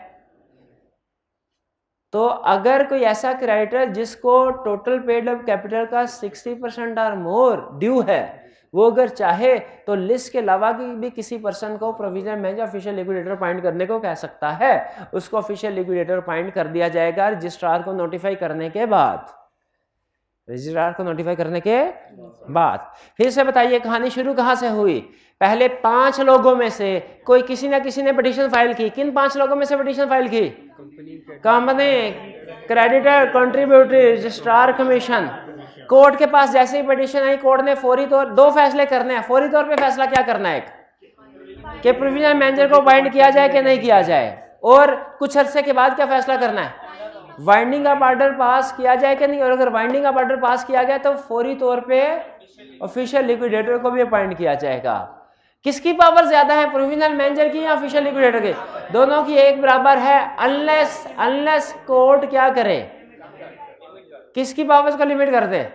तो अगर कोई ऐसा क्रेडिटर जिसको टोटल पेड अप कैपिटल का 60% और मोर ड्यू है, वो अगर चाहे तो लिस्ट के अलावा भी किसी पर्सन को provisional manager official liquidator appoint करने को कह सकता है। उसको ऑफिशियल लिक्विडेटर अपॉइंट कर दिया जाएगा रजिस्ट्रार को नोटिफाई करने के बाद। फिर से बताइए कहानी शुरू कहां से हुई। पहले 5 लोगों में से कोई किसी ना किसी ने पिटीशन फाइल की। किन 5 लोगों में से पिटीशन फाइल की? Company, creditor, contributory, registrar, commission. Court के पास जैसे ही पिटीशन आई, कोर्ट ने फौरी तौर 2 फैसले करने हैं। फौरी तौर पे फैसला क्या करना है कि प्रोविजनल मैनेजर को बाइंड किया जाए कि नहीं किया जाए, और कुछ अरसे के बाद क्या फैसला करना है, वाइंडिंग अप ऑर्डर पास किया जाए कि नहीं। और अगर वाइंडिंग अप ऑर्डर पास किया गया तो फौरी तौर पे ऑफिशियल लिक्विडेटर को भी अपॉइंट किया जाएगा। किसकी पावर ज्यादा है, प्रोविजनल मैनेजर की या ऑफिशियल लिक्विडेटर की? दोनों की एक बराबर है, अनलेस कोर्ट क्या करे, किसकी पावर्स को लिमिट कर दे?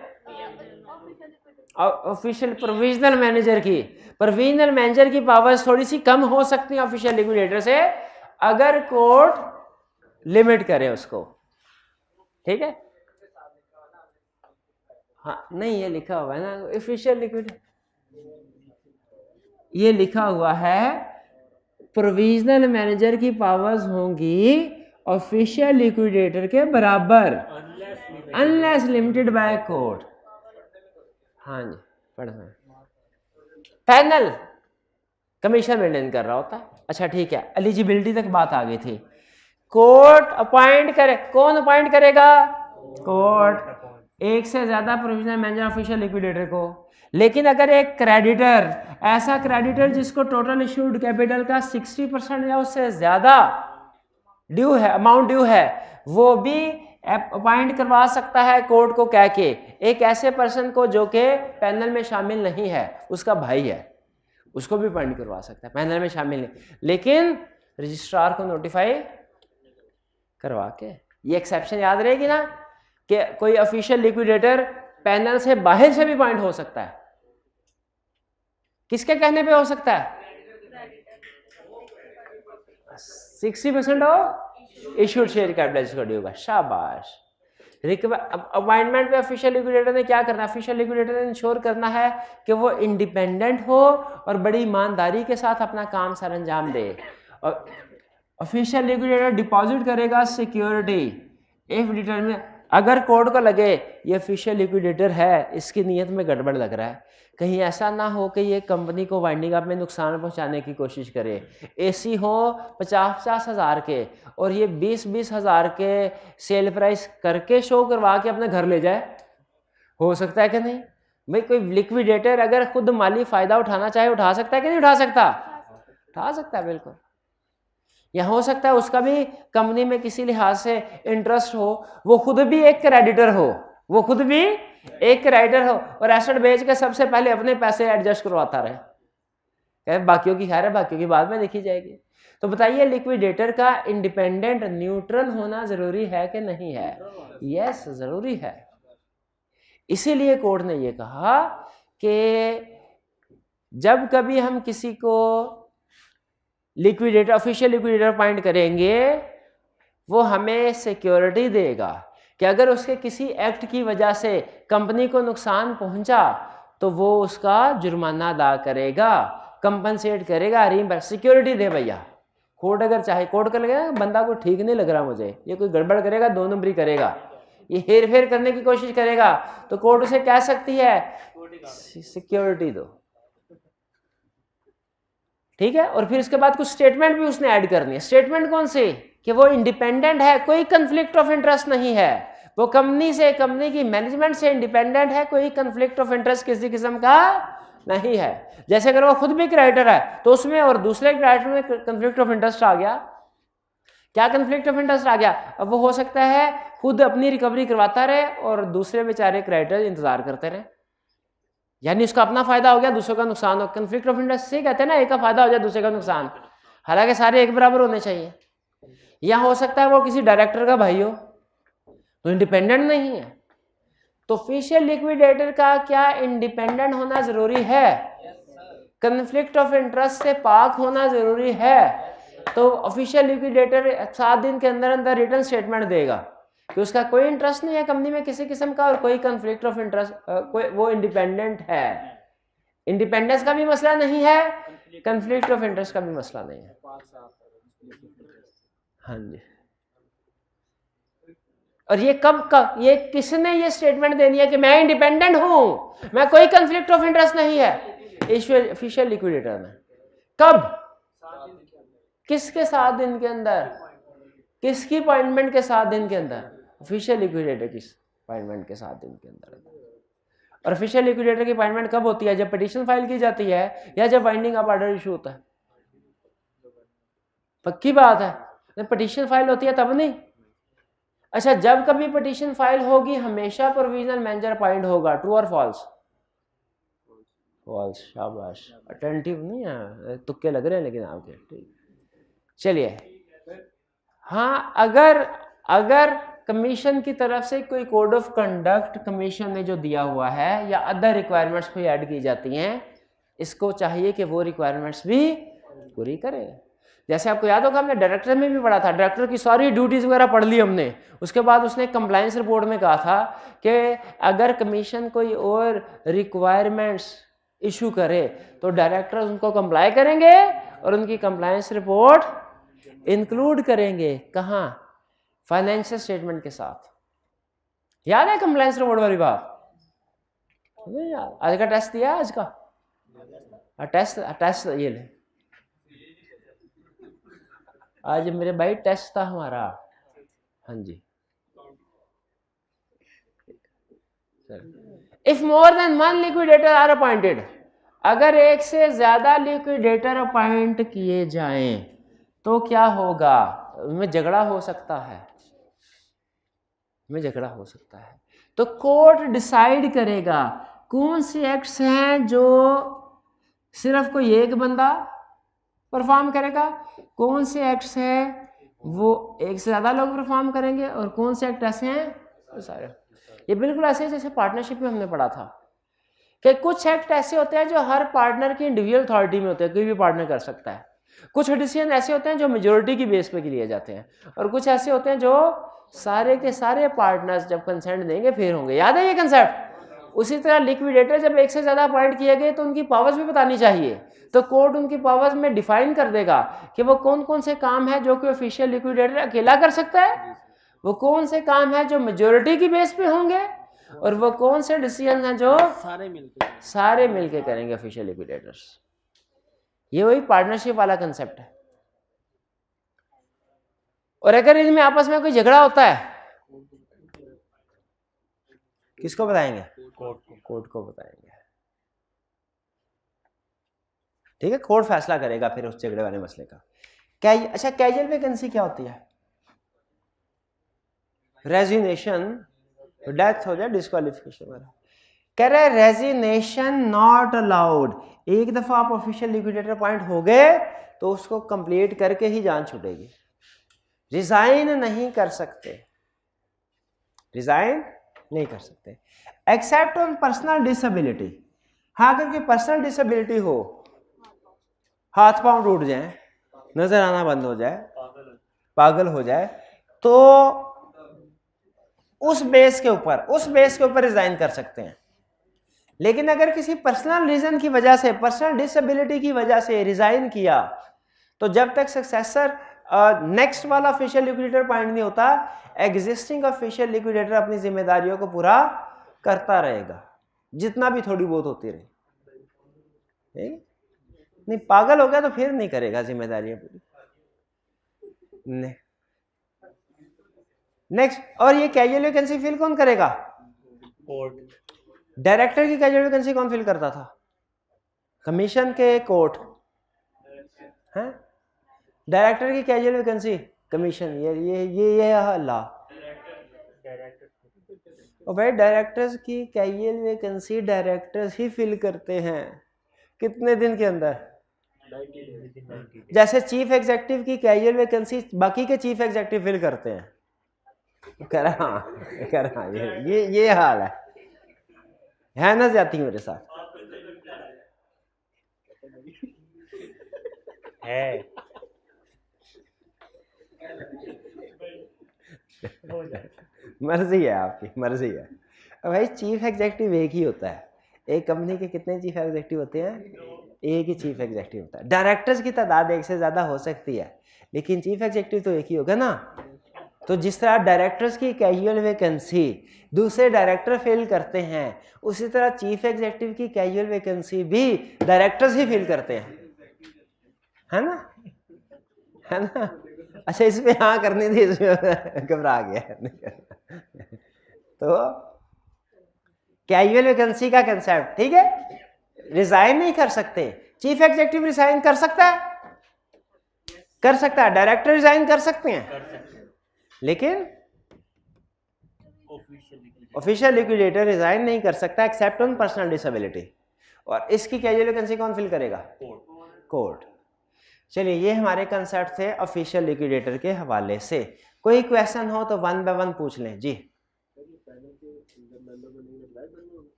ऑफिशियल प्रोविजनल मैनेजर की। प्रोविजनल मैनेजर की पावर्स थोड़ी सी कम हो सकती है ऑफिशियल लिक्विडेटर से, अगर कोर्ट लिमिट करे उसको। ठीक है, हाँ नहीं ये लिखा हुआ है ना ऑफिशियल लिक्विडेटर, ये लिखा हुआ है प्रोविजनल मैनेजर की पावर्स होंगी ऑफिशियल लिक्विडेटर के बराबर, अनलेस लिमिटेड बाय कोर्ट। हाँ जी पढ़ना। पैनल कमीशन मेंटेन कर रहा होता है। अच्छा ठीक है, एलिजिबिलिटी तक बात आ गई थी। कोर्ट अपॉइंट करे, कौन अपॉइंट करेगा? कोर्ट, एक से ज्यादा प्रोविजनल मैनेजर ऑफिशियल लिक्विडेटर को। लेकिन अगर एक क्रेडिटर, ऐसा क्रेडिटर जिसको टोटल इश्यूड कैपिटल का 60% या उससे ज्यादा ड्यू है, अमाउंट ड्यू है, वो भी अपॉइंट करवा सकता है कोर्ट को कह के एक ऐसे पर्सन को जो कि पैनल में शामिल नहीं है, उसका भाई है, उसको भी अपॉइंट करवा सकता है, पैनल में शामिल नहीं, लेकिन रजिस्ट्रार को नोटिफाई करवा के। ये एक्सेप्शन याद रहेगी ना कि कोई ऑफिशियल लिक्विडेटर पैनल से बाहर से भी अपॉइंट हो सकता है। किसके कहने पे हो सकता है? 60% ऑफ इश्यूड शेयर कैपिटल जिसको ड्यू होगा। शाबाश। अपॉइंटमेंट पे ऑफिशियल लिक्विडेटर ने क्या करना है? ऑफिशियल लिक्विडेटर ने इंश्योर करना है कि वो इंडिपेंडेंट हो और बड़ी ईमानदारी के साथ अपना काम सर अंजाम दे। और ऑफिशियल लिक्विडेटर डिपॉजिट करेगा सिक्योरिटी इफ डिटरमिन। अगर कोर्ट को लगे ये ऑफिशियल लिक्विडेटर है, इसकी नीयत में गड़बड़ लग रहा है, कहीं ऐसा ना हो कि ये कंपनी को वाइंडिंग अप में नुकसान पहुंचाने की कोशिश करे, एसी हो 50-50 हज़ार के और ये 20-20 हज़ार के सेल प्राइस करके शो करवा के अपने घर ले जाए, हो सकता है कि नहीं भाई? कोई लिक्विडेटर अगर खुद माली फायदा उठाना चाहे उठा सकता है कि नहीं उठा सकता? उठा सकता है बिल्कुल। या हो सकता है उसका भी कंपनी में किसी लिहाज से इंटरेस्ट हो, वो खुद भी एक क्रेडिटर हो, वो खुद भी एक क्रेडिटर हो और एसेट बेच के सबसे पहले अपने पैसे एडजस्ट करवाता रहे, बाकियों की खैर है, बाकियों की बाद में देखी जाएगी। तो बताइए लिक्विडेटर का इंडिपेंडेंट न्यूट्रल होना जरूरी है कि नहीं है? यस जरूरी है। इसीलिए कोर्ट ने यह कहा कि जब कभी हम किसी को लिक्विडेटर, ऑफिशियल लिक्विडेटर अपॉइंट करेंगे, वो हमें सिक्योरिटी देगा कि अगर उसके किसी एक्ट की वजह से कंपनी को नुकसान पहुंचा तो वो उसका जुर्माना अदा करेगा, कंपनसेट करेगा, रीइंबर्स, सिक्योरिटी दे भैया। कोर्ट अगर चाहे, कोर्ट का लगेगा बंदा को ठीक नहीं लग रहा मुझे, ये कोई गड़बड़ करेगा, 2 नंबरी करेगा, ये हेर फेर करने की कोशिश करेगा, तो कोर्ट उसे कह सकती है सिक्योरिटी दो। ठीक है, और फिर इसके बाद कुछ स्टेटमेंट भी उसने ऐड करनी है। स्टेटमेंट कौन सी? कि वो इंडिपेंडेंट है, कोई कंफ्लिक्ट ऑफ इंटरेस्ट नहीं है, वो कंपनी से, कंपनी की मैनेजमेंट से इंडिपेंडेंट है, कोई कंफ्लिक्ट ऑफ इंटरेस्ट किसी किस्म का नहीं है। जैसे अगर वो खुद भी क्रेडिटर है तो उसमें और दूसरे क्रेडिटर में कंफ्लिक्ट ऑफ इंटरेस्ट आ गया। क्या कंफ्लिक्ट ऑफ इंटरेस्ट आ गया? अब वो हो सकता है खुद अपनी रिकवरी करवाता रहे और दूसरे बेचारे क्रेडिटर इंतजार करते रहे, यानी उसका अपना फायदा हो गया, दूसरों का नुकसान हो। कंफ्लिक्ट ऑफ इंटरेस्ट से कहते हैं ना, एक का फायदा हो जाए दूसरे का नुकसान, हालांकि सारे एक बराबर होने चाहिए। या हो सकता है वो किसी डायरेक्टर का भाई हो, तो इंडिपेंडेंट नहीं है। तो ऑफिशियल लिक्विडेटर का क्या इंडिपेंडेंट होना जरूरी है? कन्फ्लिक्ट ऑफ इंटरेस्ट से पाक होना जरूरी है। तो ऑफिशियल लिक्विडेटर 7 दिन के अंदर अंदर रिटर्न स्टेटमेंट देगा कि उसका कोई इंटरेस्ट नहीं है कंपनी में किसी किस्म का, और कोई कन्फ्लिक्ट ऑफ इंटरेस्ट, कोई वो इंडिपेंडेंट है। इंडिपेंडेंस का भी मसला नहीं है, कन्फ्लिक्ट ऑफ इंटरेस्ट का भी मसला नहीं है। हाँ जी। और ये ये किसने ये स्टेटमेंट देनी है कि मैं इंडिपेंडेंट हूं, मैं कोई कन्फ्लिक्ट ऑफ इंटरेस्ट नहीं है? ऑफिशियल लिक्विडेटर में। कब? किसके 7 दिन के अंदर? किसकी अपॉइंटमेंट के 7 दिन के अंदर? ऑफिशियल लिक्विडेटर की अपॉइंटमेंट के 7 दिन के अंदर। और ऑफिशियल लिक्विडेटर की अपॉइंटमेंट कब होती है? जब पिटीशन फाइल की जाती है या जब वाइंडिंग अप ऑर्डर इशू होता है? पक्की बात है, पिटीशन फाइल होती है तब नहीं। अच्छा, जब कभी पिटीशन फाइल होगी हमेशा प्रोविजनल मैनेजर अपॉइंट होगा। ट्रू और फॉल्स? फॉल्स। शाबाश, अटेंटिव नहीं है, तुक्के लग रहे हैं लेकिन आपके। ठीक, चलिए। हाँ, अगर कमीशन की तरफ से कोई कोड ऑफ कंडक्ट कमीशन ने जो दिया हुआ है या अदर रिक्वायरमेंट्स कोई ऐड की जाती हैं, इसको चाहिए कि वो रिक्वायरमेंट्स भी पूरी करे। जैसे आपको याद होगा हमने डायरेक्टर में भी पढ़ा था, डायरेक्टर की सारी ड्यूटीज वगैरह पढ़ ली हमने। उसके बाद उसने कंप्लायंस रिपोर्ट में कहा था कि अगर कमीशन कोई और रिक्वायरमेंट्स इशू करे तो डायरेक्टर उनको कंप्लाई करेंगे और उनकी कंप्लायंस रिपोर्ट इंक्लूड करेंगे। कहाँ? फाइनेंशियल स्टेटमेंट के साथ। याद है कंप्लायंस रिपोर्ट वाली बात? नहीं यार, आज का टेस्ट दिया, आज का टेस्ट ये ले, आज मेरे भाई टेस्ट था हमारा। हाँ जी। If more than 1 liquidator are appointed, अगर एक से ज्यादा लिक्विडेटर अपॉइंट किए जाएं तो क्या होगा? उनमें झगड़ा हो सकता है, तो कोर्ट डिसाइड करेगा कौन से एक्ट्स हैं जो सिर्फ कोई एक बंदा परफॉर्म करेगा, कौन से एक्ट्स हैं वो एक से ज्यादा लोग परफॉर्म करेंगे, और कौन से एक्ट ऐसे हैं तो सारे। ये बिल्कुल ऐसे जैसे पार्टनरशिप में हमने पढ़ा था कि कुछ एक्ट ऐसे होते हैं जो हर पार्टनर की इंडिविजुअल अथॉरिटी में होते हैं, कोई भी पार्टनर कर सकता है। कुछ डिसीजन ऐसे होते हैं जो मेजोरिटी की बेस पे लिए जाते हैं, और कुछ ऐसे होते हैं जो सारे के सारे पार्टनर्स जब कंसेंट देंगे फिर होंगे। याद है ये कंसेप्ट? उसी तरह लिक्विडेटर जब एक से ज्यादा अपॉइंट किए गए तो उनकी पावर्स भी बतानी चाहिए, तो कोर्ट उनकी पावर्स में डिफाइन कर देगा कि वो कौन कौन से काम है जो कि ऑफिशियल लिक्विडेटर अकेला कर सकता है, वो कौन से काम है जो मेजोरिटी की बेस पे होंगे, और वो कौन से डिसीजन हैं जो सारे मिलके करेंगे ऑफिशियल लिक्विडेटर्स। ये वही पार्टनरशिप वाला कंसेप्ट है। और अगर इनमें आपस में कोई झगड़ा होता है किसको बताएंगे? कोर्ट को बताएंगे। ठीक है, कोर्ट फैसला करेगा फिर उस झगड़े वाले मसले का। अच्छा, कैजुअल वैकेंसी क्या होती है? रेजिग्नेशन, डेथ हो जाए, डिस्क्वालिफिकेशन वगैरह। कह रहे रेजिग्नेशन नॉट अलाउड। एक दफा आप ऑफिशियल लिक्विडेटर अपॉइंट हो गए तो उसको कंप्लीट करके ही जान छूटेगी। रिजाइन नहीं कर सकते, रिजाइन नहीं कर सकते एक्सेप्ट ऑन पर्सनल डिसेबिलिटी। हाँ, अगर कोई पर्सनल डिसेबिलिटी हो, हाथ पांव टूट जाए, नजर आना बंद हो जाए, पागल हो जाए, तो उस बेस के ऊपर रिजाइन कर सकते हैं। लेकिन अगर किसी पर्सनल रीजन की वजह से, पर्सनल डिसेबिलिटी की वजह से रिजाइन किया, तो जब तक सक्सेसर नेक्स्ट वाला ऑफिशियल लिक्विडेटर अपॉइंट नहीं होता, एग्जिस्टिंग ऑफिशियल लिक्विडेटर अपनी जिम्मेदारियों को पूरा करता रहेगा, जितना भी थोड़ी बहुत होती रहे। नहीं, पागल हो गया तो फिर नहीं करेगा जिम्मेदारियां पूरी। नेक्स्ट, और ये कैजुअल वैकेंसी फिल कौन करेगा? डायरेक्टर की कैजुअल वैकेंसी कौन फिल करता था? कमीशन के कोर्ट है। डायरेक्टर की कैजुअल वैकेंसी कमीशन। ये अल्लाह और भाई, डायरेक्टर्स की कैजुअल वैकेंसी डायरेक्टर्स ही फिल करते हैं। कितने दिन के अंदर? जैसे चीफ एग्जेक्टिव की कैजुअल वैकेंसी बाकी के चीफ एग्जेक्टिव फिल करते हैं। ये हाल है ना जाती मेरे साथ है। मर्जी है आपकी, मर्जी है। अब भाई चीफ एग्जेक्टिव एक ही होता है। एक कंपनी के कितने चीफ एग्जेक्टिव होते हैं? एक ही चीफ एग्जेक्टिव होता है। डायरेक्टर्स की तादाद एक से ज़्यादा हो सकती है, लेकिन चीफ एग्जेक्टिव तो एक ही होगा ना। तो जिस तरह डायरेक्टर्स की कैजुअल वैकेंसी दूसरे डायरेक्टर फिल करते हैं, उसी तरह चीफ एग्जेक्टिव की कैजुअल वैकेंसी भी डायरेक्टर्स ही फिल करते हैं, है ना? है ना? अच्छा, इसमें हाँ करनी थी, इसमें घबरा गया। तो कैजुअल वैकेंसी का कंसेप्ट, ठीक है। रिजाइन नहीं कर सकते, चीफ एग्जेक्टिव रिजाइन कर सकता है, कर सकता है, डायरेक्टर रिजाइन कर सकते हैं, लेकिन ऑफिशियल लिक्विडेटर रिजाइन नहीं कर सकता एक्सेप्ट ऑन पर्सनल डिसेबिलिटी। और इसकी कैजुअल वैकेंसी कौन फिल करेगा? कोर्ट। चलिए, ये हमारे कंसेप्ट थे ऑफिशियल लिक्विडेटर के हवाले से। कोई क्वेश्चन हो तो 1 by 1 पूछ लें जी।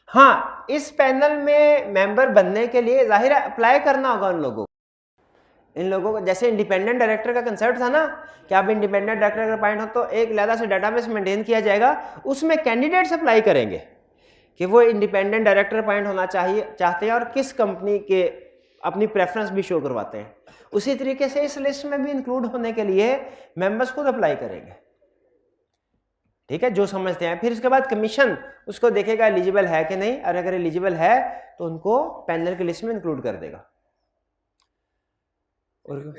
हाँ, इस पैनल में मेंबर बनने के लिए जाहिर है अप्लाई करना होगा उन लोगों को। इन लोगों को जैसे इंडिपेंडेंट डायरेक्टर का कंसेप्ट था ना कि आप इंडिपेंडेंट डायरेक्टर अगर अपॉइंट हो तो एक अलग से डाटाबेस मेंटेन किया जाएगा, उसमें कैंडिडेट्स अप्लाई करेंगे कि वो इंडिपेंडेंट डायरेक्टर अपॉइंट होना चाहते हैं और किस कंपनी के अपनी प्रेफरेंस भी शो करवाते हैं। उसी तरीके से इस लिस्ट में भी इंक्लूड होने के लिए मेंबर्स खुद अप्लाई करेंगे, ठीक है, जो समझते हैं। फिर इसके बाद कमीशन उसको देखेगा एलिजिबल है कि नहीं, और अगर एलिजिबल है तो उनको पैनल की लिस्ट में इंक्लूड कर देगा। और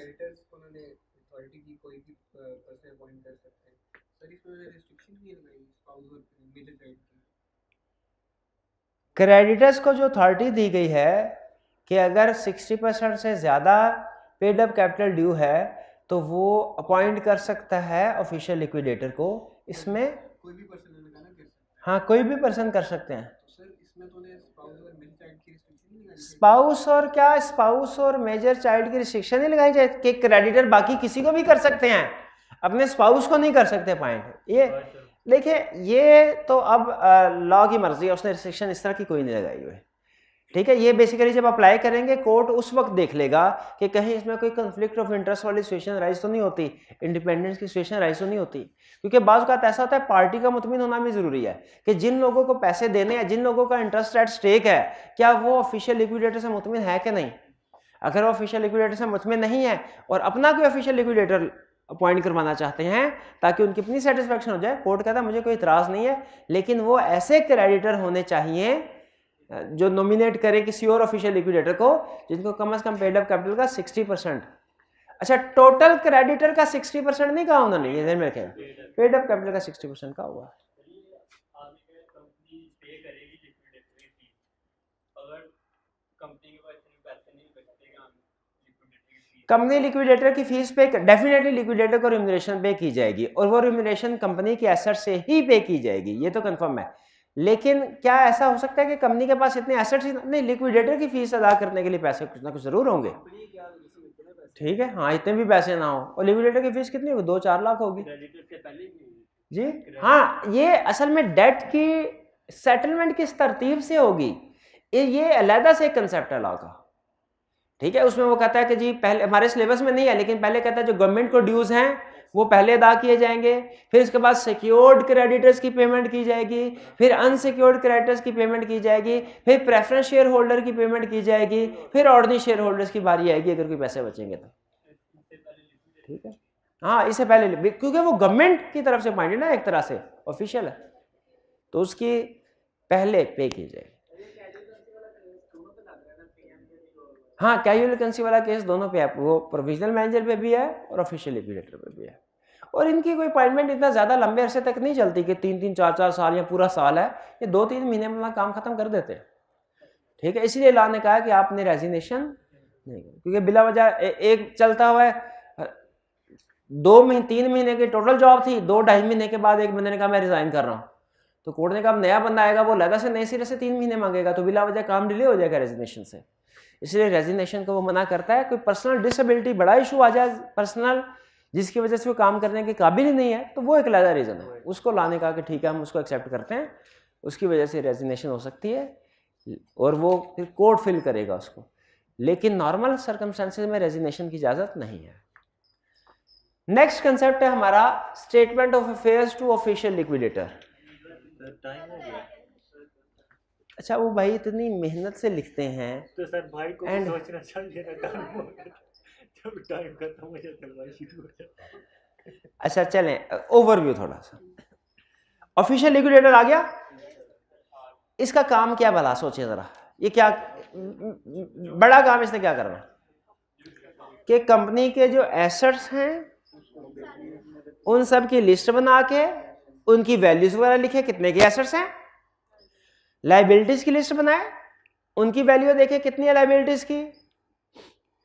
क्रेडिटर्स को जो अथॉरिटी दी गई है कि अगर 60% से ज़्यादा पेड अप कैपिटल ड्यू है तो वो अपॉइंट कर सकता है ऑफिशियल लिक्विडेटर को। इसमें कोई भी पर्सन लगा ना कर सकता है। हाँ, कोई भी पर्सन कर सकते हैं। तो सर इसमें तो ने स्पाउस और मेजर चाइल्ड की रिस्ट्रिक्शन नहीं लगाई। स्पाउस और क्या, स्पाउस और मेजर चाइल्ड की रिस्ट्रिक्शन नहीं लगाई जाए कि क्रेडिटर बाकी किसी को भी कर सकते हैं, अपने स्पाउस को नहीं कर सकते पॉइंट। ये देखिए, ये तो अब लॉ की मर्जी है, उसने रिस्ट्रिक्शन इस तरह की कोई नहीं लगाई हुई, ठीक है। ये बेसिकली जब अप्लाई करेंगे कोर्ट उस वक्त देख लेगा कि कहीं इसमें कोई कंफ्लिक्ट ऑफ इंटरेस्ट वाली सिचुएशन राइज तो नहीं होती, इंडिपेंडेंस की सिचुएशन राइज तो नहीं होती। क्योंकि बाज़ औक़ात ऐसा होता है पार्टी का मुतमिन होना भी ज़रूरी है कि जिन लोगों को पैसे देने हैं, जिन लोगों का इंटरेस्ट एट स्टेक है, क्या वो ऑफिशियल लिक्विडेटर से मुतमिन है कि नहीं। अगर वो ऑफिशियल लिक्विडेटर से मुतमिन नहीं है और अपना कोई ऑफिशियल लिक्विडेटर अपॉइंट करवाना चाहते हैं ताकि उनकी अपनी सेटिस्फेक्शन हो जाए, कोर्ट कहता है मुझे कोई इतराज़ नहीं है, लेकिन वो ऐसे क्रेडिटर होने चाहिए जो नॉमिनेट करें किसी और ऑफिशियल लिक्विडेटर को जिनको कम से कम पेड अप कैपिटल का 60%। अच्छा, टोटल क्रेडिटर का 60% नहीं कहा उन्होंने, ये ध्यान में रखें, पेड अप कैपिटल का 60% का हुआ। कंपनी लिक्विडेटर की फीस पे डेफिनेटली लिक्विडेटर को रिम्यूनरेशन पे की जाएगी और वो रिम्यूनरेशन कंपनी के एसेट से ही पे की जाएगी, ये तो कंफर्म है। लेकिन क्या ऐसा हो सकता है कि कंपनी के पास इतने एसेट्स नहीं, लिक्विडेटर की फीस अदा करने के लिए पैसे कुछ ना कुछ जरूर होंगे, ठीक है। हाँ, इतने भी पैसे ना हो, और लिक्विडेटर की फीस कितनी होगी, 2-4 लाख होगी जी। हाँ, ये असल में डेट की सेटलमेंट किस तरतीब से होगी ये अलहदा से कंसेप्ट है लॉ का, ठीक है। उसमें वो कहता है कि जी पहले हमारे सिलेबस में नहीं है, लेकिन पहले कहता है जो गवर्नमेंट को ड्यूज हैं वो पहले अदा किए जाएंगे, फिर इसके बाद सिक्योर्ड क्रेडिटर्स की पेमेंट की जाएगी, फिर अनसिक्योर्ड क्रेडिटर्स की पेमेंट की जाएगी, फिर प्रेफरेंस शेयर होल्डर की पेमेंट की जाएगी, फिर ऑर्डिनरी शेयर होल्डर्स की बारी आएगी अगर कोई पैसे बचेंगे तो, ठीक है। हाँ, इससे पहले, क्योंकि वो गवर्नमेंट की तरफ से अपॉइंटेड ना, एक तरह से ऑफिशियल है, तो उसकी पहले पे की जाएगी। हाँ, कैजुअल वैकेंसी वाला केस दोनों पे है, वो प्रोविजनल मैनेजर पे भी है और ऑफिशियल लिक्विडेटर पे भी है। और इनकी कोई अपॉइंटमेंट इतना ज़्यादा लंबे अरसे तक नहीं चलती कि 3-3, 4-4 साल या पूरा साल है, ये 2-3 महीने में काम खत्म कर देते हैं, ठीक है। इसीलिए लॉ ने कहा कि आपने रेजिग्नेशन नहीं, क्योंकि बिला वजह एक चलता हुआ है 2-3 महीने की टोटल जॉब थी, 2-2.5 महीने के बाद एक बंदे ने कहा मैं रिजाइन कर रहा हूँ, तो कोर्ट ने कहा नया बंदा आएगा वो लहदा से नए सिरे से 3 महीने मांगेगा, तो बिला वजह काम डिले हो जाएगा रेजिग्नेशन से। इसलिए रेजिग्नेशन को वो मना करता है। कोई पर्सनल डिसेबिलिटी बड़ा इशू आ जाए पर्सनल, जिसकी वजह से वो काम करने के काबिल ही नहीं है, तो वो एक अलग रीज़न है। उसको लाने का कि ठीक है हम उसको एक्सेप्ट करते हैं, उसकी वजह से रेजिग्नेशन हो सकती है और वो फिर कोर्ट फिल करेगा उसको, लेकिन नॉर्मल सर्कमस्टेंसेस में रेजिग्नेशन की इजाज़त नहीं है। नेक्स्ट कंसेप्ट है हमारा statement of affairs to official liquidator. अच्छा वो भाई इतनी मेहनत से लिखते हैं तो सर भाई को भी सोचना चाहिए ना, जब टाइम खत्म हो जाता है शुरू हो जाता है। अच्छा चलें ओवरव्यू थोड़ा सा। ऑफिशियल लिक्विडेटर आ गया, इसका काम क्या भला सोचिए जरा, ये क्या बड़ा काम इसने क्या करना कि कंपनी के जो एसेट्स हैं उन सब की लिस्ट बना के उनकी वैल्यूज वगैरह लिखे, कितने के एसेट्स हैं, लाइबिलिटीज की लिस्ट बनाए, उनकी वैल्यू देखे कितनी है लाइबिलिटीज की,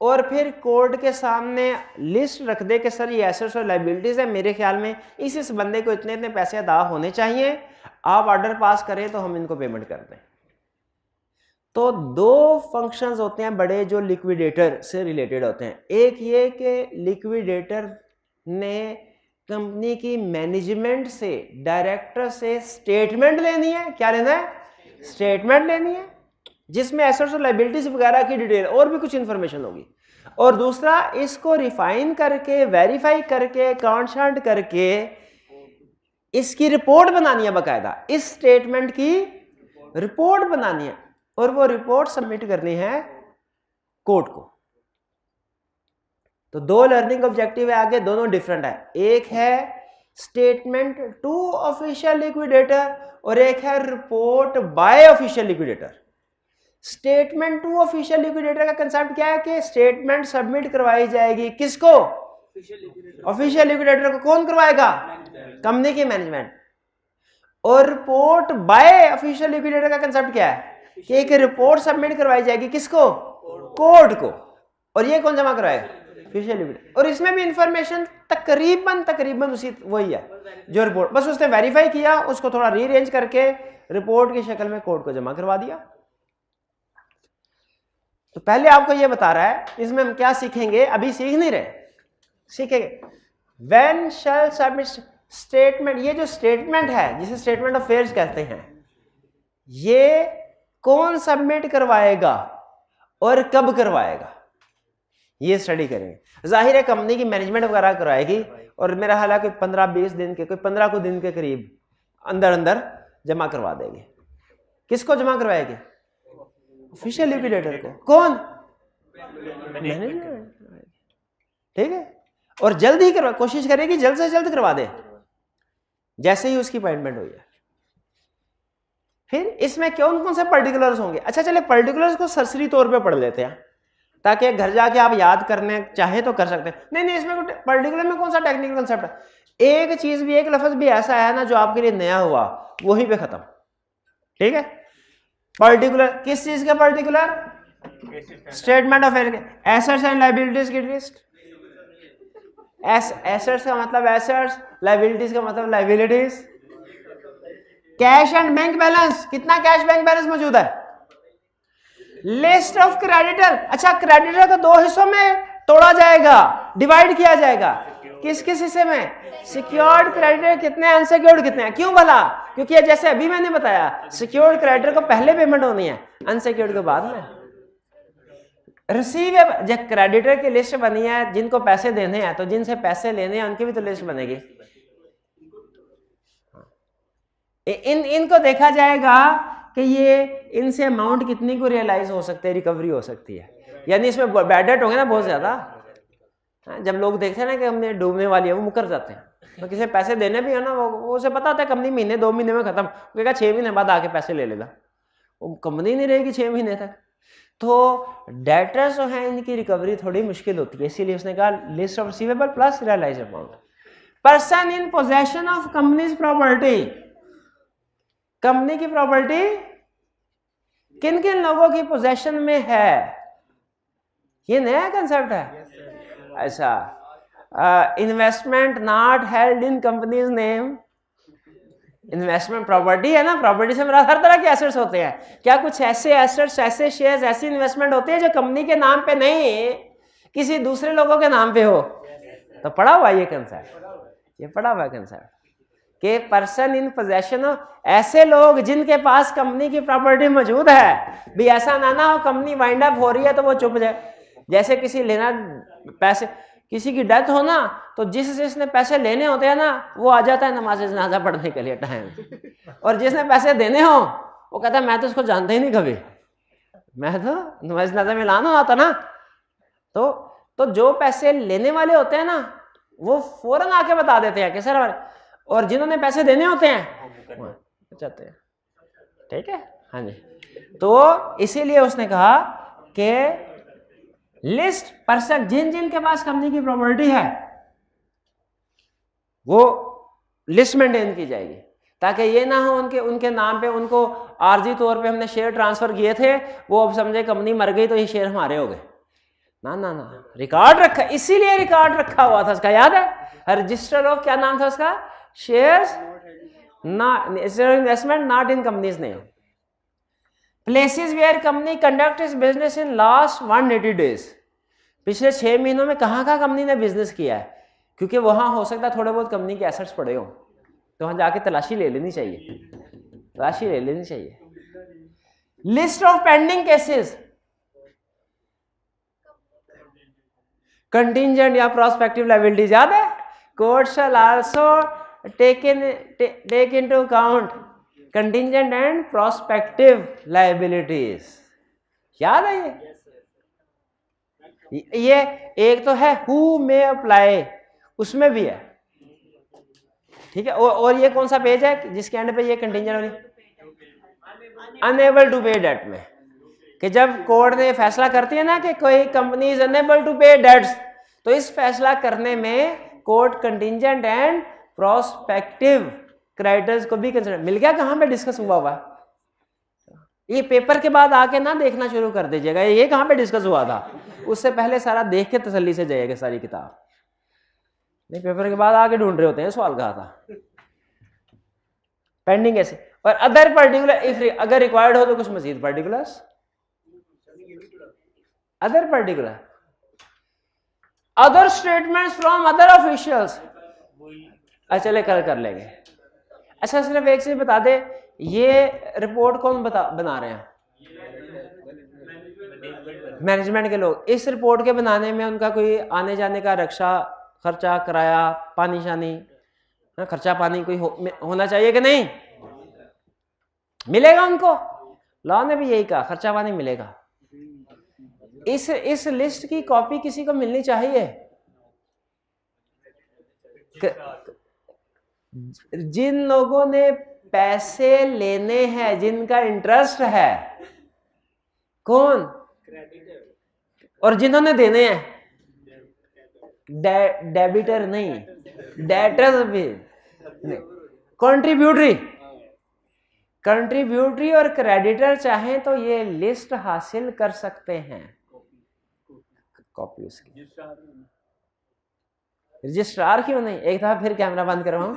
और फिर कोर्ट के सामने लिस्ट रख दे कि सर ये एसेट्स और लाइबिलिटीज है, मेरे ख्याल में इस बंदे को इतने इतने पैसे अदा होने चाहिए, आप ऑर्डर पास करें तो हम इनको पेमेंट कर दें। तो दो फंक्शंस होते हैं बड़े जो लिक्विडेटर से रिलेटेड होते हैं। एक ये कि लिक्विडेटर ने कंपनी की मैनेजमेंट से, डायरेक्टर से स्टेटमेंट लेनी है। क्या लेना है? स्टेटमेंट लेनी है जिसमें एसेट्स और लायबिलिटीज वगैरह की डिटेल और भी कुछ इंफॉर्मेशन होगी। और दूसरा, इसको रिफाइन करके, वेरीफाई करके, अकाउंट शार्ट करके इसकी रिपोर्ट बनानी है, बाकायदा इस स्टेटमेंट की रिपोर्ट बनानी है और वो रिपोर्ट सबमिट करनी है कोर्ट को। तो दो लर्निंग ऑब्जेक्टिव है आगे, दोनों डिफरेंट है। एक है स्टेटमेंट टू ऑफिशियल लिक्विडेटर और एक है report by official liquidator. Statement to official liquidator का कंसेप्ट क्या है कि स्टेटमेंट सबमिट करवाई जाएगी किसको? ऑफिशियल लिक्विडेटर को। कौन करवाएगा? कंपनी की मैनेजमेंट। और रिपोर्ट बाय ऑफिशियल लिक्विडेटर का कंसेप्ट क्या है कि एक रिपोर्ट सबमिट करवाई जाएगी किसको? कोर्ट को। और ये कौन जमा कराएगा? Official liquidator. और इसमें भी इंफॉर्मेशन तकरीबन उसी वही है जो रिपोर्ट, बस उसने वेरीफाई किया, उसको थोड़ा रीअरेंज करके रिपोर्ट की शक्ल में कोर्ट को जमा करवा दिया। तो पहले आपको ये बता रहा है, इसमें हम क्या सीखेंगे, अभी सीख नहीं रहे, सीखेंगे। व्हेन शैल सबमिट स्टेटमेंट, ये जो स्टेटमेंट है जिसे स्टेटमेंट ऑफ अफेयर्स कहते हैं, ये कौन सबमिट करवाएगा और कब करवाएगा, ये स्टडी करेंगे। जाहिर है कंपनी की मैनेजमेंट वगैरह कराएगी और मेरा हाल है कोई 15-20 दिन के, कोई 15 को दिन के करीब अंदर अंदर जमा करवा देंगे। किसको जमा करवाएगी? ऑफिशियल लिक्विडेटर को। कौन? मैनेजमेंट। ठीक है। और जल्द ही करवा, कोशिश करेगी जल्द से जल्द करवा दे जैसे ही उसकी अपॉइंटमेंट हुई है। फिर इसमें कौन कौन से पर्टिकुलर्स होंगे? अच्छा चले पर्टिकुलर्स को सरसरी तौर पे पढ़ लेते हैं ताकि घर जाके आप याद करने चाहे तो कर सकते हैं। नहीं, इसमें पर्टिकुलर में कौन सा टेक्निकल कंसेप्ट है? एक चीज भी, एक लफ्ज भी ऐसा है ना जो आपके लिए नया हुआ, वही पे खत्म। ठीक है। पर्टिकुलर किस चीज का? Particular statement of assets and liabilities की लिस्ट। एसेट्स का मतलब एसेट्स, लायबिलिटीज का मतलब liabilities. Cash and bank balance, कितना कैश बैंक बैलेंस मौजूद है। लिस्ट ऑफ क्रेडिटर, अच्छा क्रेडिटर को दो हिस्सों में तोड़ा जाएगा, डिवाइड किया जाएगा। किस किस हिस्से में? सिक्योर्ड क्रेडिटर कितने, अनसिक्योर्ड कितने। क्यों भला? क्योंकि जैसे अभी मैंने बताया, सिक्योर्ड क्रेडिटर को पहले पेमेंट होनी है, अनसिक्योर्ड को बाद में। रिसीवेबल, जब क्रेडिटर की लिस्ट बनी है जिनको पैसे देने हैं, तो जिनसे पैसे लेने हैं उनकी भी तो लिस्ट बनेगी। इनको देखा जाएगा कि ये इनसे अमाउंट कितनी को रियलाइज हो सकते हैं, रिकवरी हो सकती है। यानी इसमें बैड डेट होंगे ना बहुत ज्यादा। जब लोग देखते हैं ना कि हमने डूबने वाली है, वो मुकर जाते हैं। तो किसी पैसे देने भी है ना, वो उसे पता होता है कंपनी महीने 2 महीने में खत्म, वो 6 महीने बाद आके पैसे ले लेगा, वो कंपनी नहीं रहेगी 6 महीने तक। तो डेटर्स जो हैं इनकी रिकवरी थोड़ी मुश्किल होती है, इसीलिए उसने कहा list of receivable plus realise amount. Person in possession of companies property, company की प्रॉपर्टी किन किन लोगों की पोजेशन में है, ये नया कंसेप्ट है। अच्छा, investment not held in companies name. Investment property है ना, प्रॉपर्टी से मेरा हर तरह के एसेट्स होते हैं। क्या कुछ ऐसे एसेट्स, ऐसे शेयर्स, ऐसी इन्वेस्टमेंट होती है जो कंपनी के नाम पे नहीं, किसी दूसरे लोगों के नाम पे हो? तो पढ़ा हुआ ये कंसेप्ट, ये पढ़ा हुआ कंसेप्ट कि पर्सन इन पोजेशन ऑफ, ऐसे लोग जिनके पास कंपनी की प्रॉपर्टी मौजूद है, भी ऐसा ना हो कंपनी वाइंड अप हो रही है तो वो चुप जाए। जैसे किसी लेना पैसे, किसी की डेथ हो ना तो जिसने पैसे लेने होते हैं ना वो आ जाता है नमाज जनाजा पढ़ने के लिए टाइम, और जिसने पैसे देने हो वो कहता है मैं तो उसको जानता ही नहीं कभी, मैं तो नमाज जनाजा में लाना आता ना। तो जो पैसे लेने वाले होते हैं ना वो फौरन आके बता देते हैं कि सर हमारे, और जिन्होंने पैसे देने होते हैं चाहते हैं। ठीक है, हाँ जी। तो इसीलिए उसने कहा कि लिस्ट पर्सन जिन जिन के पास कंपनी की प्रॉपर्टी है वो लिस्ट मेंटेन की जाएगी, ताकि ये ना हो उनके नाम पे उनको आर्जी तौर पे हमने शेयर ट्रांसफर किए थे, वो अब समझे कंपनी मर गई तो ये शेयर हमारे हो गए। ना ना ना, रिकॉर्ड रखा, इसीलिए रिकॉर्ड रखा हुआ था उसका, याद है रजिस्टर ऑफ, क्या नाम था उसका, shares investment not in companies name, places where company conduct is business in last 180 days, पिछले 6 महीनों में कहाँ कंपनी ने बिजनेस किया है, क्योंकि वहां हो सकता है थोड़े बहुत कंपनी के एसेट्स पड़े हो तो वहां जाके तलाशी ले लेनी चाहिए, तलाशी ले लेनी चाहिए। List of pending cases, contingent या प्रोस्पेक्टिव लायबिलिटीज, याद है, court shall also take into account contingent and prospective liabilities, याद है ये एक तो है हु मे अप्लाई, उसमें भी है। ठीक है, और ये कौन सा पेज है जिसके एंड पे ये कंटिंजेंट वाली, अनएबल टू पे डेट में, कि जब कोर्ट ने फैसला करती है ना कि कोई कंपनी इज अनएबल टू पे डेट्स, तो इस फैसला करने में court contingent and prospective creditors को भी कंसिडर, मिल गया कहां पे डिस्कस हुआ हुआ, ये पेपर के बाद आके ना देखना शुरू कर दीजिएगा ये कहां पे डिस्कस हुआ था, उससे पहले सारा देख के तसल्ली से जाइएगा सारी किताब, नहीं पेपर के बाद आके ढूंढ रहे होते हैं सवाल कहा था। पेंडिंग ऐसे, और अदर पर्टिकुलर इफ, अगर रिक्वायर्ड हो तो कुछ मजीद particulars, other particular, other statements from other officials, अच्छा चले कर लेंगे। अच्छा सिर्फ एक चीज बता दे, ये रिपोर्ट कौन बना रहे हैं, मैनेजमेंट के लोग। इस रिपोर्ट के बनाने में उनका कोई आने जाने का रक्षा खर्चा, किराया, पानी शानी, खर्चा पानी कोई होना चाहिए कि नहीं, मिलेगा उनको, लॉ ने भी यही कहा खर्चा पानी मिलेगा। इस लिस्ट की कॉपी किसी को मिलनी चाहिए, जिन लोगों ने पैसे लेने हैं, जिनका इंटरेस्ट है, कौन, और जिन्होंने देने हैं, डेबिटर नहीं, डेटर्स भी नहीं, कंट्रीब्यूटरी, कंट्रीब्यूटरी और क्रेडिटर चाहें तो ये लिस्ट हासिल कर सकते हैं, कॉपी उसकी। रजिस्ट्रार क्यों नहीं, एक दफा फिर कैमरा बंद करवाऊं,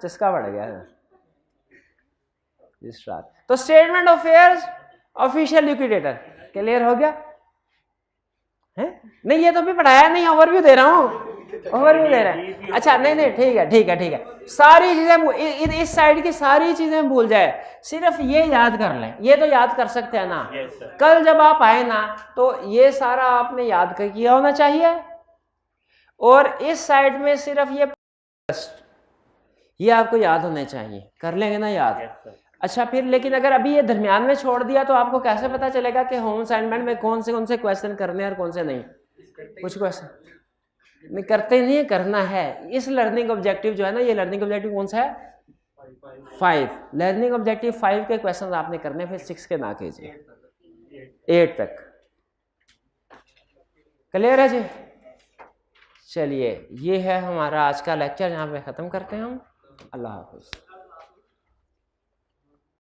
चस्का बढ़ गया रजिस्ट्रार। तो statement of affairs, official liquidator, clear हो गया है? नहीं ये तो भी पढ़ाया नहीं, ओवरव्यू दे रहा हूँ, ओवरव्यू दे रहा है। अच्छा नहीं ठीक है ठीक है ठीक है, सारी चीजें इस साइड की सारी चीजें भूल जाए, सिर्फ ये याद कर लें, ये तो याद कर सकते हैं ना, कल जब आप आए ना तो ये सारा आपने याद किया होना चाहिए, और इस साइड में सिर्फ ये आपको याद होने चाहिए, कर लेंगे ना याद। अच्छा फिर लेकिन अगर अभी ये दरमियान में छोड़ दिया तो आपको कैसे पता चलेगा कि होम असाइनमेंट में कौन से क्वेश्चन करने हैं और कौन से नहीं, कुछ क्वेश्चन नहीं करते नहीं है, करना है। इस लर्निंग ऑब्जेक्टिव जो है ना, ये लर्निंग ऑब्जेक्टिव कौन सा है, 5, लर्निंग ऑब्जेक्टिव 5 के क्वेश्चन आपने करने, फिर 6 के ना कीजिए, 8 तक क्लियर है जी। चलिए ये है हमारा आज का लेक्चर, यहाँ पे ख़त्म करते हैं हम। अल्लाह हाफ़िज़।